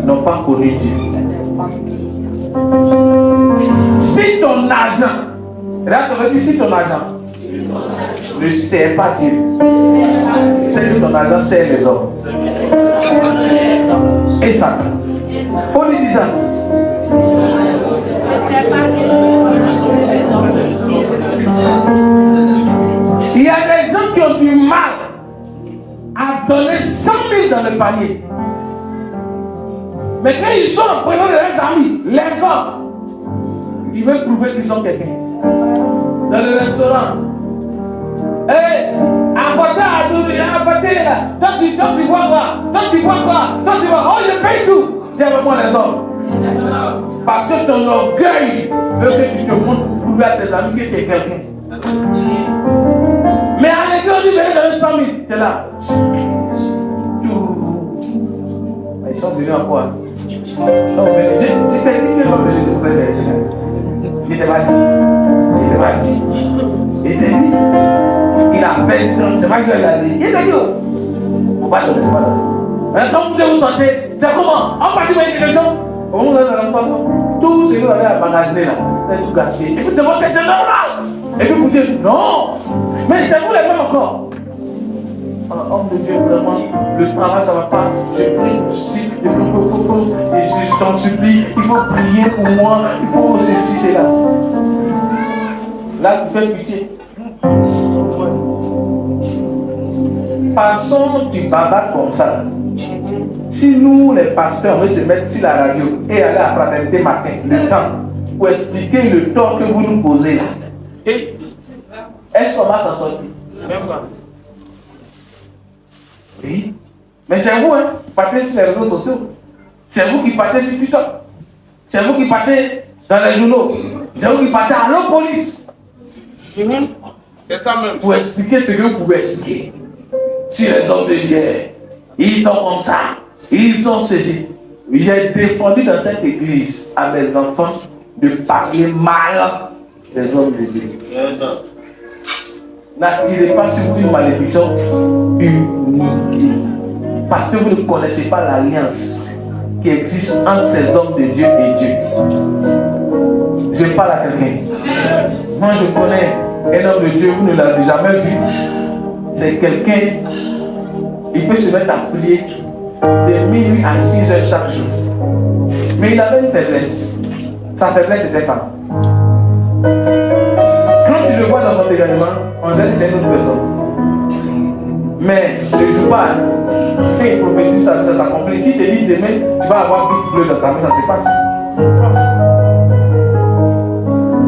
n'ont pas connu Dieu. Si ton argent, regarde, si ton argent ne sert pas Dieu, c'est que ton argent sert les hommes. Et ça, on lui dit ça. Il y a des gens qui ont du mal à donner 100 000 dans le panier. Mais quand ils sont en présence de leurs amis, les hommes, ils veulent prouver qu'ils sont quelqu'un. Dans le restaurant, apportez à nous, apportez là. Toi tu vois quoi? Toi tu vois quoi? Toi tu vois, oh je paye tout. Dis avec moi les hommes. Parce que ton orgueil veut que tu te montres pour prouver à tes amis que tu es quelqu'un. Mais en étant dit, venez donner 100 000, tu es là. Ils sont venus en quoi? Ils sont venus. Tu t'es dit qu'ils vont venir se faire. Il t'est pas dit. Il t'est pas dit. Il t'est dit. Il a fait ça. C'est pas ça qu'il a dit. Il t'a dit. Faut pas donner. Maintenant, quand vous vous sentez, c'est comment? On va dire une direction. Comment vous allez dans le tout ce que vous avez à magasiner là, vous allez tout gâcher. Et puis c'est votre c'est normal. Et puis vous dites non. Mais c'est vous les mêmes encore. Alors, homme de Dieu, vraiment, le travail ça va pas. Je prie, je t'en supplie, il faut prier pour moi, il faut ceci, c'est là. Là, tu fais pitié. Passons du baba comme ça. Si nous, les pasteurs, on veut se mettre sur la radio et aller à fraternité matin, le temps, pour expliquer le tort que vous nous posez là, est-ce qu'on va s'en sortir? Oui. Mais c'est vous, hein, qui partez sur les réseaux sociaux. C'est vous qui partez sur TikTok. C'est vous qui partez dans les journaux. C'est vous qui partez à la police. C'est ça même. Pour expliquer ce que vous pouvez expliquer. Si les hommes de Dieu, ils sont comme ça. Ils ont ceci. J'ai défendu dans cette église à mes enfants de parler mal des hommes de Dieu. N'attirez pas sur vous une malédiction inutile. Parce que vous ne connaissez pas l'alliance qui existe entre ces hommes de Dieu et Dieu. Je parle à quelqu'un. Moi je connais un homme de Dieu, vous ne l'avez jamais vu. C'est quelqu'un, il peut se mettre à prier de minuit à 6 heures chaque jour. Mais il avait une faiblesse. Sa faiblesse était femme. Quand tu le vois dans son événement, on dirait que c'est une autre personne. Mais ne joue pas. Quand il prophétise, ça s'accomplit. Si tu dis demain, tu vas avoir big bleu dans ta main, ça se passe.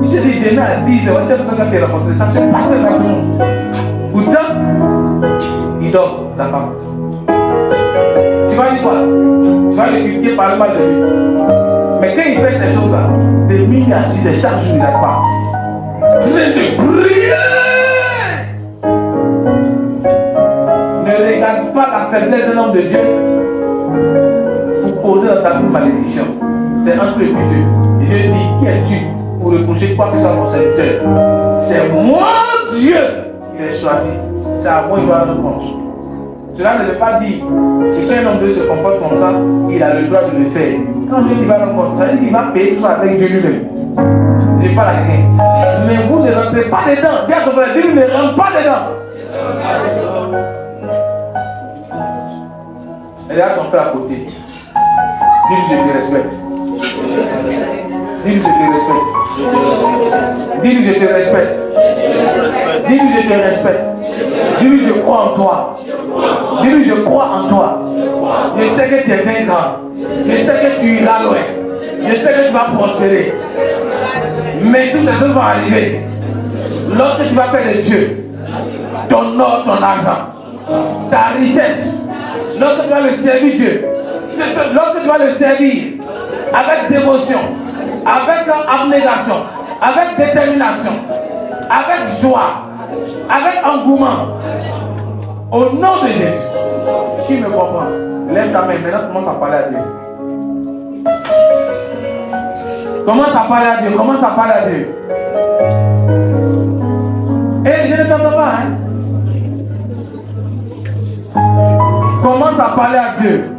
Si tu dis demain à 10 heures, telle personne qui est rencontrée, ça se passe exactement. Pourtant, il dort, la femme. Tu vas dire quoi? Tu vas le critiquer par le mal de lui. Mais quand il fait ces choses-là, de minuit à 6 heures, chaque jour, il n'a pas. En train de prier. Ne regarde pas la faiblesse d'un homme de Dieu pour poser dans ta malédiction. C'est entre lui et Dieu. Et Dieu dit, qui es-tu pour reprocher quoi que ce soit mon serviteur? C'est moi, Dieu, qui l'ai choisi. C'est à moi qu'il doit rendre compte. Cela ne veut pas dire que quand un homme de Dieu se comporte comme ça, il a le droit de le faire. Quand Dieu dit va rendre compte, ça veut dire qu'il va payer tout ça avec Dieu lui-même. Je n'ai pas la rien. Mais vous ne rentrez pas dedans. Bien que votre Dieu ne rentre pas dedans. Et là, ton frère à côté. Dis-lui, je te respecte. Dis-lui, je te respecte. Dis-lui, je te respecte. Dis-lui, je te respecte. Dis-lui, je crois en toi. Dis-lui, je crois en toi. Je sais que tu es un grand. Je sais que tu es là loin. Je sais que tu vas prospérer. Mais toutes ces choses vont arriver. Lorsque tu vas faire de Dieu ton or, ton argent, ta richesse, lorsque tu vas le servir Dieu, lorsque tu vas le servir avec dévotion, avec abnégation, avec détermination, avec joie, avec engouement, au nom de Jésus, qui me comprend, lève ta main, maintenant commence à parler à Dieu. Commence à parler à Dieu, commence à parler à Dieu. Et je ne t'entends pas, hein? Commence à parler à Dieu.